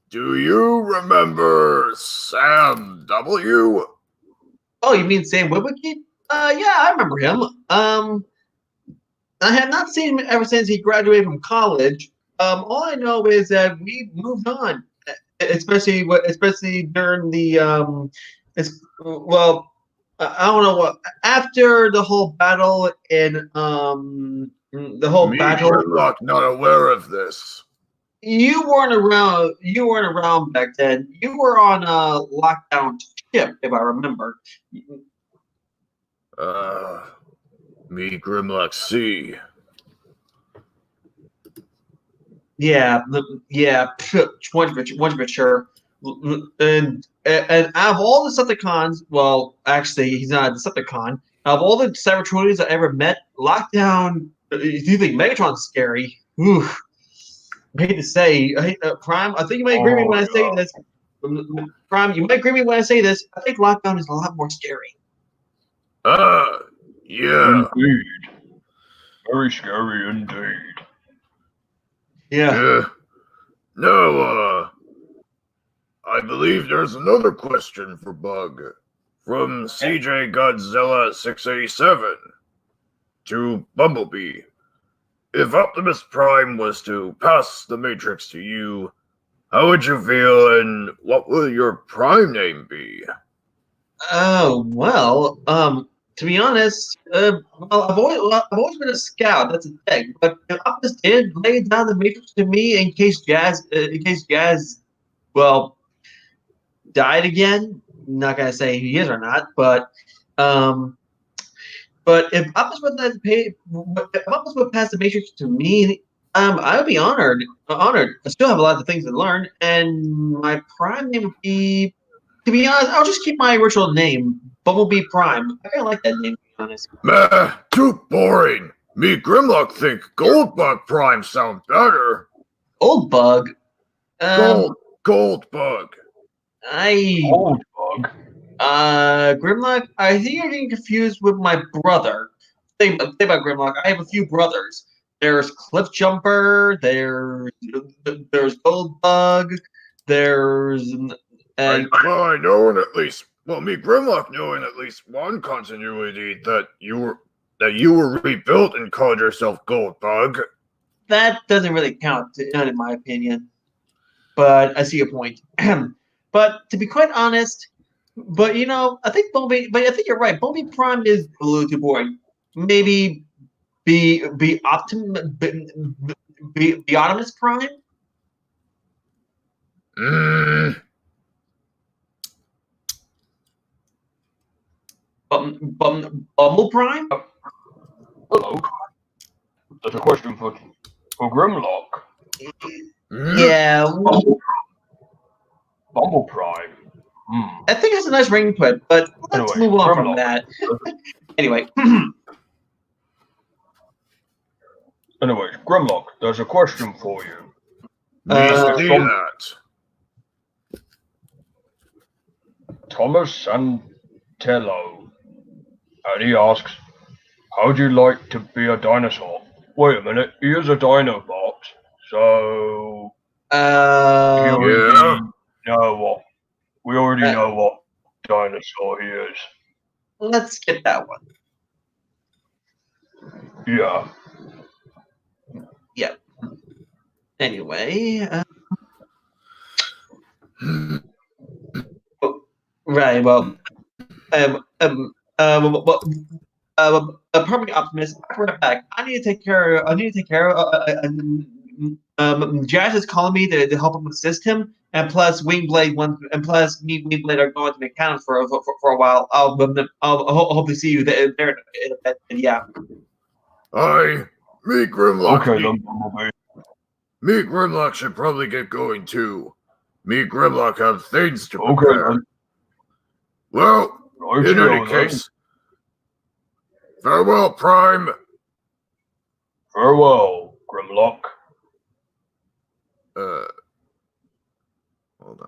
Do you remember Sam W? Oh, you mean Sam Witwicky? Yeah, I remember him. I have not seen him ever since he graduated from college. All I know is that we moved on, especially during the I don't know what after the whole battle in the whole Me battle. Grimlock not aware of this. You weren't around. You weren't around back then. You were on a lockdown ship, if I remember. Me Grimlock C. Yeah, 100%. Sure. And out of all the Decepticons, well, actually, he's not a Decepticon. Out of all the Cybertronians I ever met, Lockdown. Do you think Megatron's scary? Oof. hate to say, Prime. I think you might agree with me when I say this. Prime, you might agree with me when I say this. I think Lockdown is a lot more scary. Yeah. Indeed. Very scary indeed. Yeah. No, I believe there's another question for Bug from CJ Godzilla 687 to Bumblebee. If Optimus Prime was to pass the Matrix to you, how would you feel and what will your Prime name be? Oh well. To be honest, I've always been a scout. That's a thing. But Optimus did lay down the Matrix to me in case Jazz, well, died again. Not gonna say he is or not, um, but if Optimus would pass the Matrix to me, I would be honored. Honored. I still have a lot of things to learn, and my Prime name would be. To be honest, I'll just keep my original name, Bumblebee Prime. I kind of like that name, to be honest. Meh, too boring. Me Grimlock think Goldbug Prime sound better. Old Bug. Goldbug. Old Bug. Grimlock. I think you're getting confused with my brother. Think about Grimlock. I have a few brothers. There's Cliff Jumper. There's Gold Bug. There's I know in at least me Grimlock know in at least one continuity that you were rebuilt and called yourself Goldbug. that doesn't really count, not in my opinion. But I see your point. But to be quite honest, I think Bumblebee. But I think you're right. Bumblebee Prime is a little too boring. Maybe be Optimus Prime. Bumble Prime. Hello. That's a question for Grimlock. Yeah, Bumble Prime. I think that's a nice ring to it. But let's Anyway, move on from Grimlock. that. Anyway. Anyways, Grimlock, there's a question for you. Thomas Santello. And he asks, how'd you like to be a dinosaur? Wait a minute, he is a Dinobot. So we already know what dinosaur he is. Let's skip that one. Yeah. Yeah. Anyway, right. Well, Permanent Optimus. Right back. I need to take care. Jazz is calling me to help him assist him, and plus Wingblade Wingblade are going to McCown for a while. I'll hopefully see you there in a bit. Yeah. Hi, me Grimlock. Okay, then, Bumblebee. Me Grimlock should probably get going too. Me Grimlock have things to prepare. Okay, then. Well, in any case, farewell, Prime. Farewell, Grimlock. Hold on.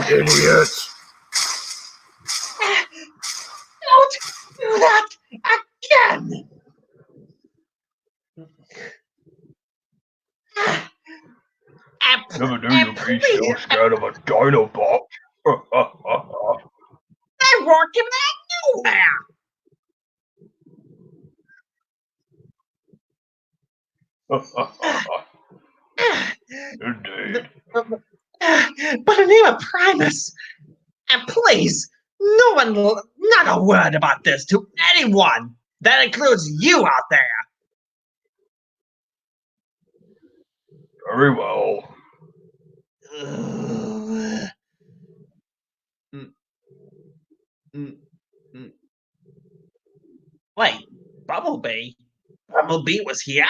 Idiot! Don't do that again! Never knew you'd be so scared of a Dinobot. They won't give that nowhere! Indeed. But the name of Primus! And please, not a word about this to anyone! That includes you out there! Very well. Wait, Bumblebee? Bumblebee was here?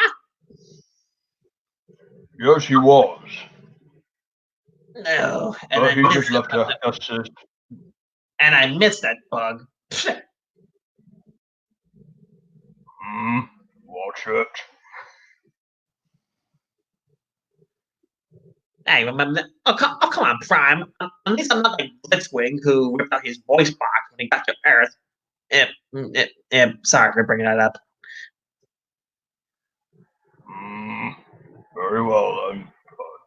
Yes, he was. No, and But I he missed just left that, a assist. and I missed that bug. Watch it. Hey, come on, Prime. At least I'm not like Blitzwing, who ripped out his voice box when he got to Earth. Sorry for bringing that up. Very well then.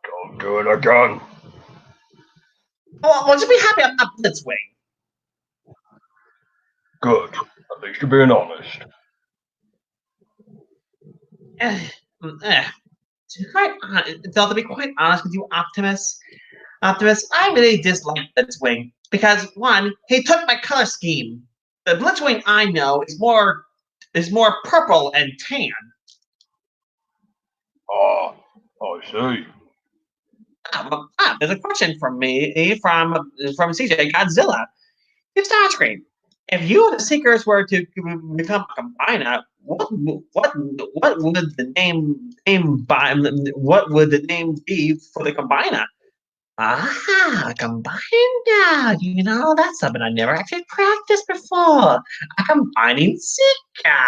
Don't do it again. Well, just be happy I'm not Blitzwing. Good. At least you're being honest. To be quite honest with you, Optimus, I really dislike Blitzwing because one, he took my color scheme. The Blitzwing I know is more purple and tan. Ah, I see. There's a question from me from CJ Godzilla. It's Starscream. If you and the Seekers were to become a combiner, what would the name be for the combiner? Ah, combiner. You know, that's something I never actually practiced before. A combining seeker.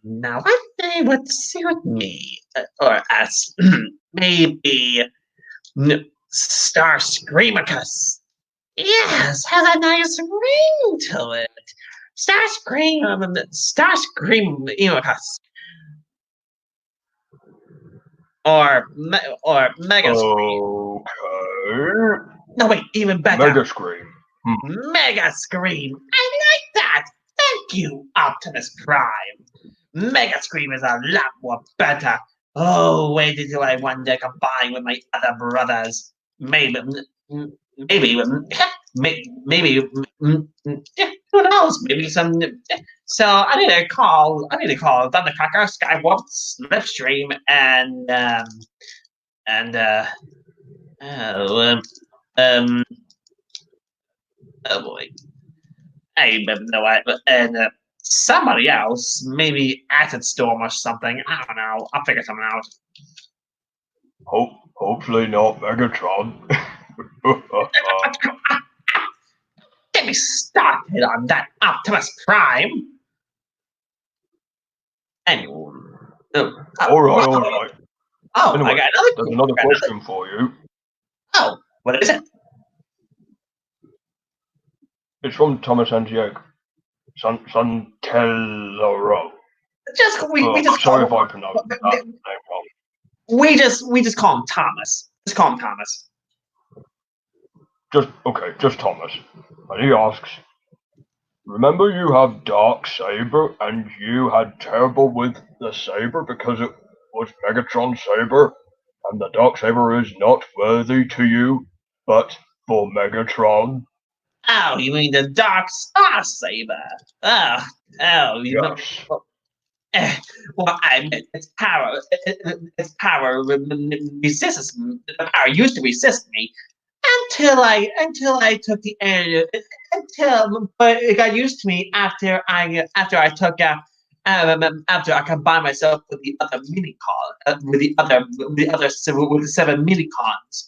Now I think what suit me or us maybe Star Screamicus. Yes, has a nice ring to it. Star Screamicus. Or Mega Scream. Okay. No, wait, even better. Mega Scream. Mega Scream. I like that. Thank you, Optimus Prime. Mega Scream is a lot more better. Oh, wait until I one day combine with my other brothers. Maybe, who knows? Maybe some. So I need to call Thundercracker, Skywarp, Slipstream, oh boy. I don't know what, and somebody else, maybe Acid Storm or something. I don't know. I'll figure something out. Hopefully not Megatron. Get me started on that Optimus Prime. Anyway. All right. Oh, Anyway, I got there's another question for you. Oh, what is it? It's from Thomas and Diego. Santellaro. Sorry if I pronounced that name wrong. We just call him Thomas. Just call him Thomas. Just Thomas. And he asks, remember you have Dark Saber and you had trouble with the Saber because it was Megatron Saber and the Dark Saber is not worthy to you, but for Megatron? Oh, you mean the Dark Star Saber? You know. Well, I admit its power resists. The power used to resist me until I took the area. But it got used to me after I combined myself with the other with the 7 minicons.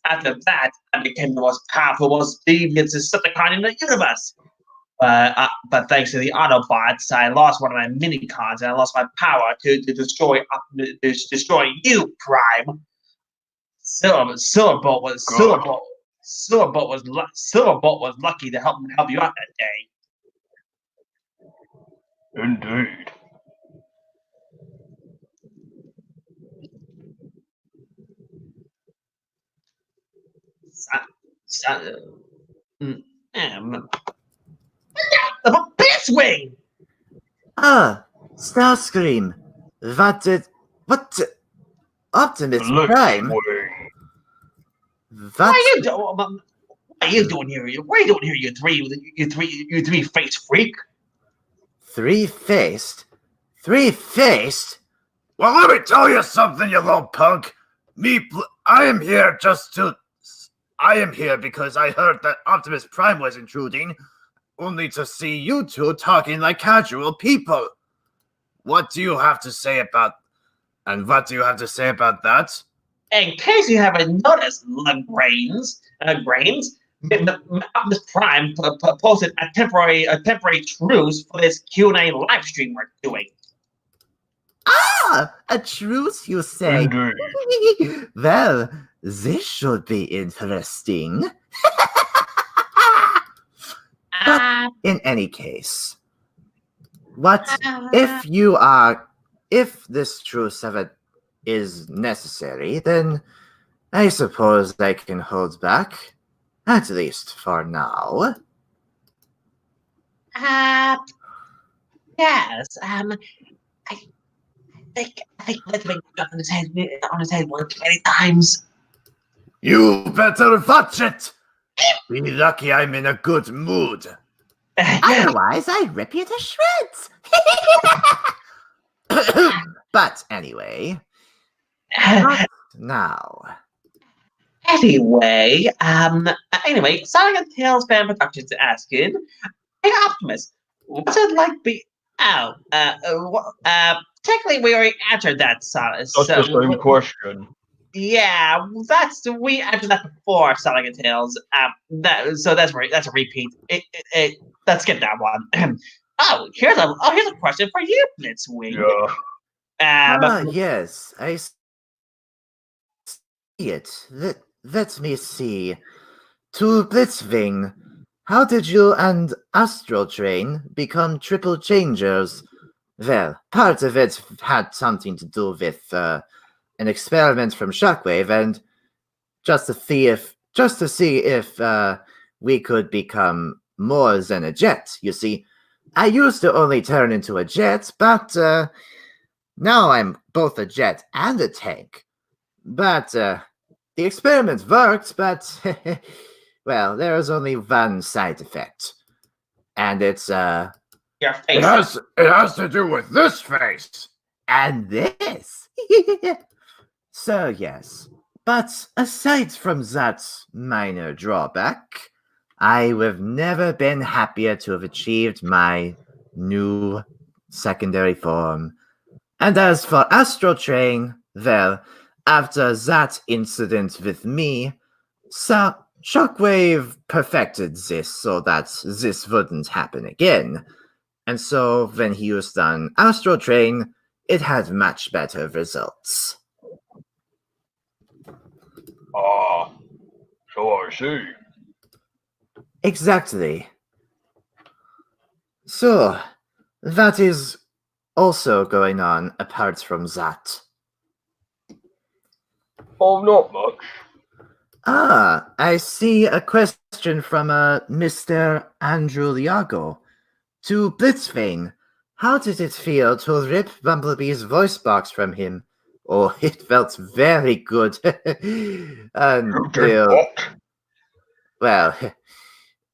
After that, I became the most powerful, most deviant Decepticon in the universe. But thanks to the Autobots, I lost one of my minicons and I lost my power to destroy you, Prime. Silverbolt was lucky to help you out that day. Indeed. The Blitzwing! Ah, Starscream. What? Optimus Prime? What are you doing here? What are you doing here, you three-faced freak? Three-faced? Three-faced? Well, let me tell you something, you little punk. I am here because I heard that Optimus Prime was intruding, only to see you two talking like casual people. What do you have to say about that? In case you haven't noticed, Grains, Optimus Prime posted a temporary truce for this Q&A live stream we're doing. Ah, a truce, you say? Indeed. Well, this should be interesting. But in any case, if this truce ever is necessary, then I suppose I can hold back, at least for now. Yes. I think that's been on his head one too many times. You better watch it! Be lucky I'm in a good mood. Otherwise, I rip you to shreds. But anyway, not now. Anyway, Sonic and Tails Fan Productions asking, "Hey Optimus, what's it like be? Technically we already answered that, Sonic. That's the same question. Yeah, we answered that before Sonic and Tails. That's a repeat. Let's get that one. Here's a question for you, Blitzwing. Yeah. Yes, I see it. Let me see. To Blitzwing, how did you and Astral Train become triple changers? Well, part of it had something to do with an experiment from Shockwave, and just to see if we could become more than a jet. You see, I used to only turn into a jet, but now I'm both a jet and a tank. But the experiment worked, but well, there is only one side effect, and it's Your face. It has to do with this face. and this. So yes, but aside from that minor drawback, I have never been happier to have achieved my new secondary form. And as for Astral Train, well, after that incident with me, Shockwave perfected this so that this wouldn't happen again. And so when he used on Astral Train, it had much better results. So I see. Exactly. So, that is also going on apart from that. Oh, not much. I see a question from Mr. Andrew Liago. To Blitzvane, how did it feel to rip Bumblebee's voice box from him? Oh, it felt very good. You did what? Well,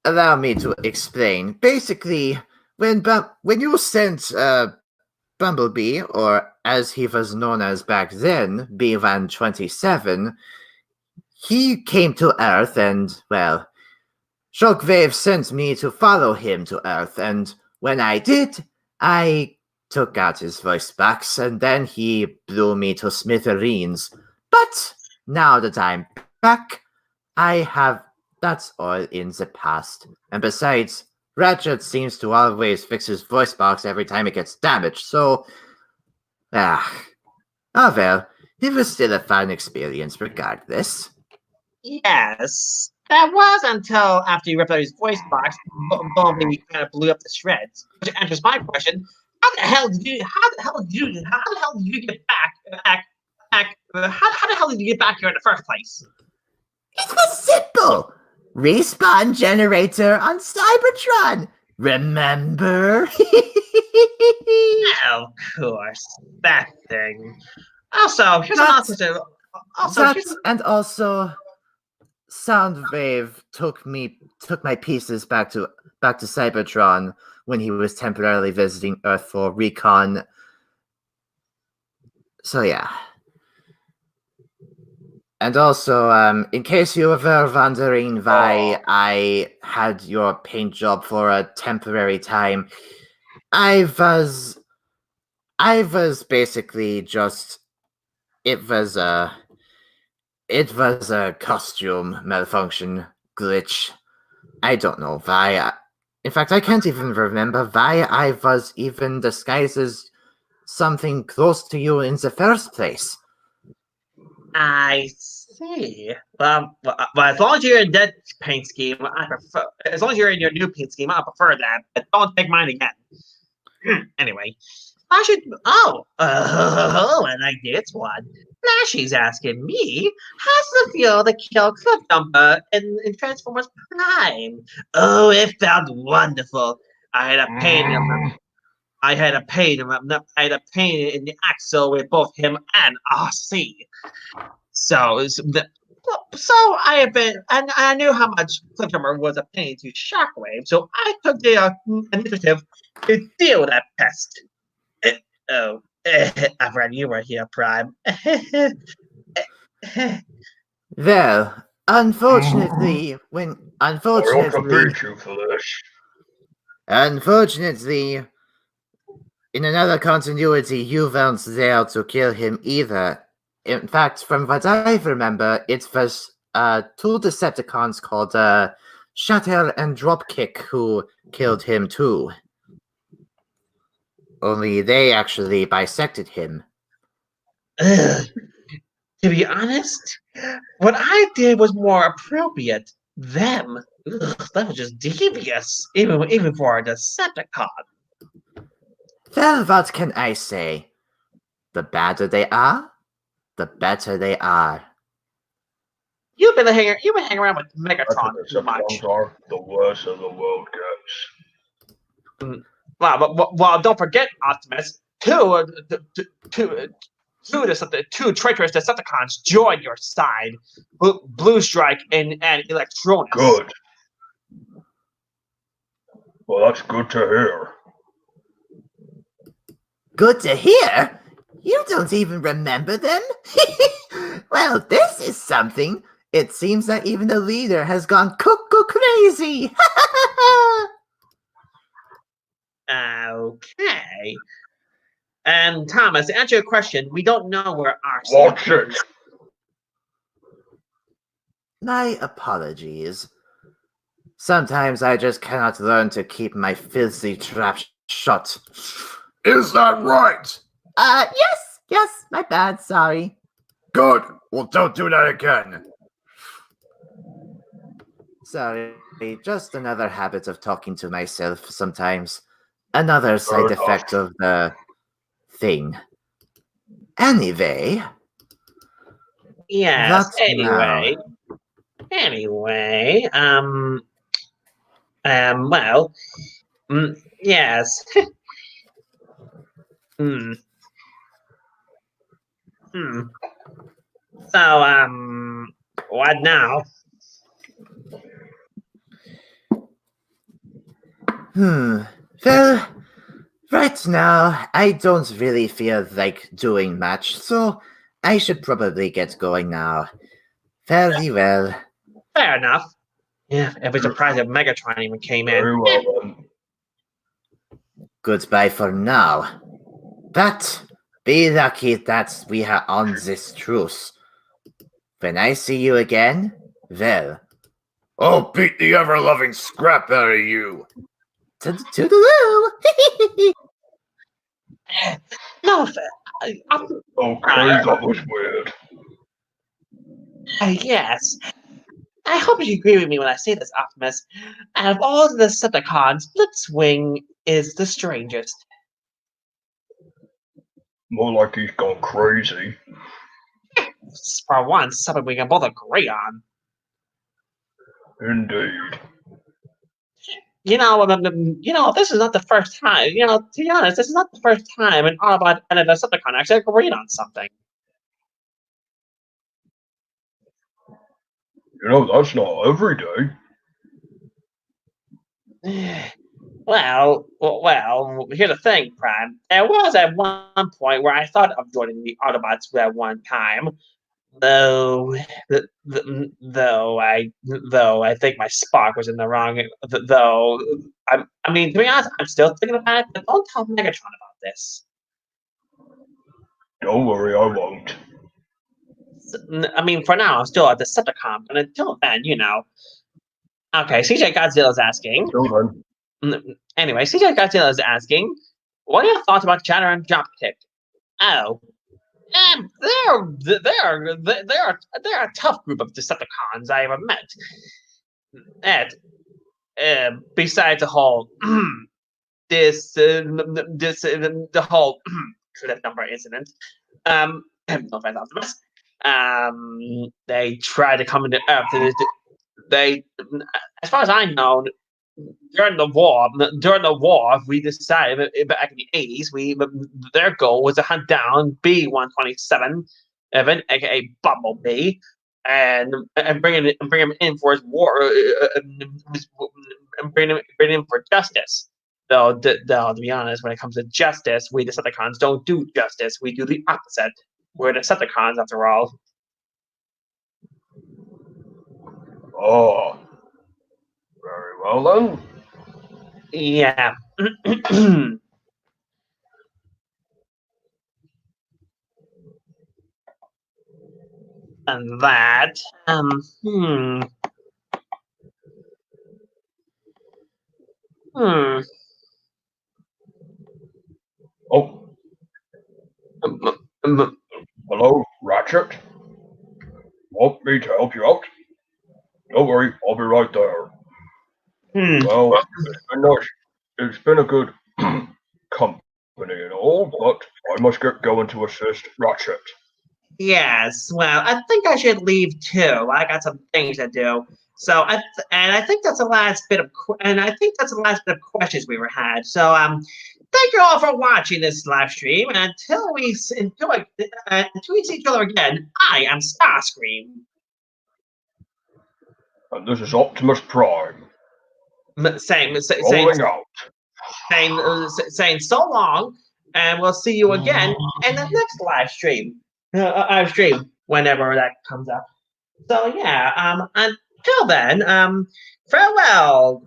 allow me to explain. Basically, when you sent Bumblebee, or as he was known as back then, B127, he came to Earth and, well, Shockwave sent me to follow him to Earth, and when I did, I took out his voice box, and then he blew me to smithereens. But now that I'm back, that's all in the past. And besides, Ratchet seems to always fix his voice box every time it gets damaged, so... well, it was still a fun experience regardless. Yes, that was until after you ripped out his voice box, Bumblebee kind of blew up the shreds. Which answers my question: how the hell did you get back? How the hell did you get back here in the first place? It was simple. Respawn generator on Cybertron. Remember? Of course, that thing. Also, here's an opposite. Also, Soundwave took my pieces back to Cybertron when he was temporarily visiting Earth for recon. So yeah. And also, in case you were wondering why I had your paint job for a temporary time, I was basically just it was a costume malfunction glitch. I don't know why. In fact, I can't even remember why I was even disguised as something close to you in the first place. I see. Well, as long as you're in that paint scheme, I prefer. As long as you're in your new paint scheme, I prefer that. But don't take mine again. Anyway, I should. And I did one. Flashy's asking me, how's it feel to kill Cliff Jumper in Transformers Prime? Oh, it felt wonderful. I had a pain in my I had a pain in the axle with both him and RC. So I have been, and I knew how much Cliffhammer was a pain to Shockwave, so I took the initiative to deal with that pest. I forgot you were here, Prime. Well, unfortunately, I ought to beat you for this. unfortunately, in another continuity, you weren't there to kill him either. In fact, from what I remember, it was two Decepticons called Shatter and Dropkick who killed him too. Only they actually bisected him. To be honest, what I did was more appropriate. Them, that was just devious, even for a Decepticon. Well, what can I say? The badder they are, the better they are. You've been hanging around with Megatron too much. Decepticons are, the worse of the world gets. Well, don't forget, Optimus. Two traitorous Decepticons joined your side. Blue Strike and Electronus. Good. Well, that's good to hear. Good to hear? You don't even remember them? Well, this is something. It seems that even the leader has gone cuckoo crazy. Okay. And Thomas, to answer your question, we don't know where our Watch it. My apologies. Sometimes I just cannot learn to keep my filthy trap shut. Is that right? Yes, my bad, sorry. Good. Well, don't do that again. Sorry, just another habit of talking to myself sometimes. Another side effect of the thing. Anyway. Yes, That's anyway. Well, yes. So, what now? Well, right now, I don't really feel like doing much, so I should probably get going now. Very well. Fair enough. Yeah, I'd be surprised if Megatron even came in. Very well, then. Goodbye for now. But be lucky that we are on this truce. When I see you again, well, I'll beat the ever-loving scrap out of you. toodaloo! No, Okay, that was weird. yes. I hope you agree with me when I say this, Optimus. Out of all the Decepticons, Blitzwing is the strangest. More like he's gone crazy. For once, something we can both agree on. Indeed. This is not the first time. To be honest, this is not the first time an Autobot and a Decepticon actually agreed on something. That's not every day. Well, here's the thing, Prime. There was at one point where I thought of joining the Autobots at one time, Though, though I think my Spock was in the wrong. Though I mean, to be honest, I'm still thinking about it. But don't tell Megatron about this. Don't worry, I won't. I mean, for now, I'm still a Decepticon, but until then, you know. Okay, CJ Godzilla's asking. Until then, Anyway, CJ Godzilla is asking, what are your thoughts about Chatter and Dropkick? Oh, they're a tough group of Decepticons I ever met. And besides the whole the whole cliff number incident, no offense, Optimus. They tried to come into Earth. They, as far as I know, during the war, we decided back in the 80s, their goal was to hunt down B-127, Evan, aka Bumblebee, and bring him in for his war, and bring him in for justice. Though, to be honest, when it comes to justice, we Decepticons don't do justice. We do the opposite. We're Decepticons, after all. oh, very well then. Yeah. And that, hmm. Oh, hello, Ratchet. Want me to help you out? Don't worry, I'll be right there. Well, it's been nice. It's been a good company and all, but I must get going to assist Ratchet. Yes, well, I think I should leave too. I got some things to do. So I think that's the last bit of questions we were had. So thank you all for watching this live stream. And until we see each other again, I am Starscream. And this is Optimus Prime. Rolling out. Saying so long, and we'll see you again in the next live stream whenever that comes up. So yeah, until then, farewell.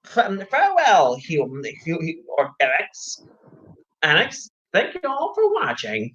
Farewell, human or Alex. Thank you all for watching.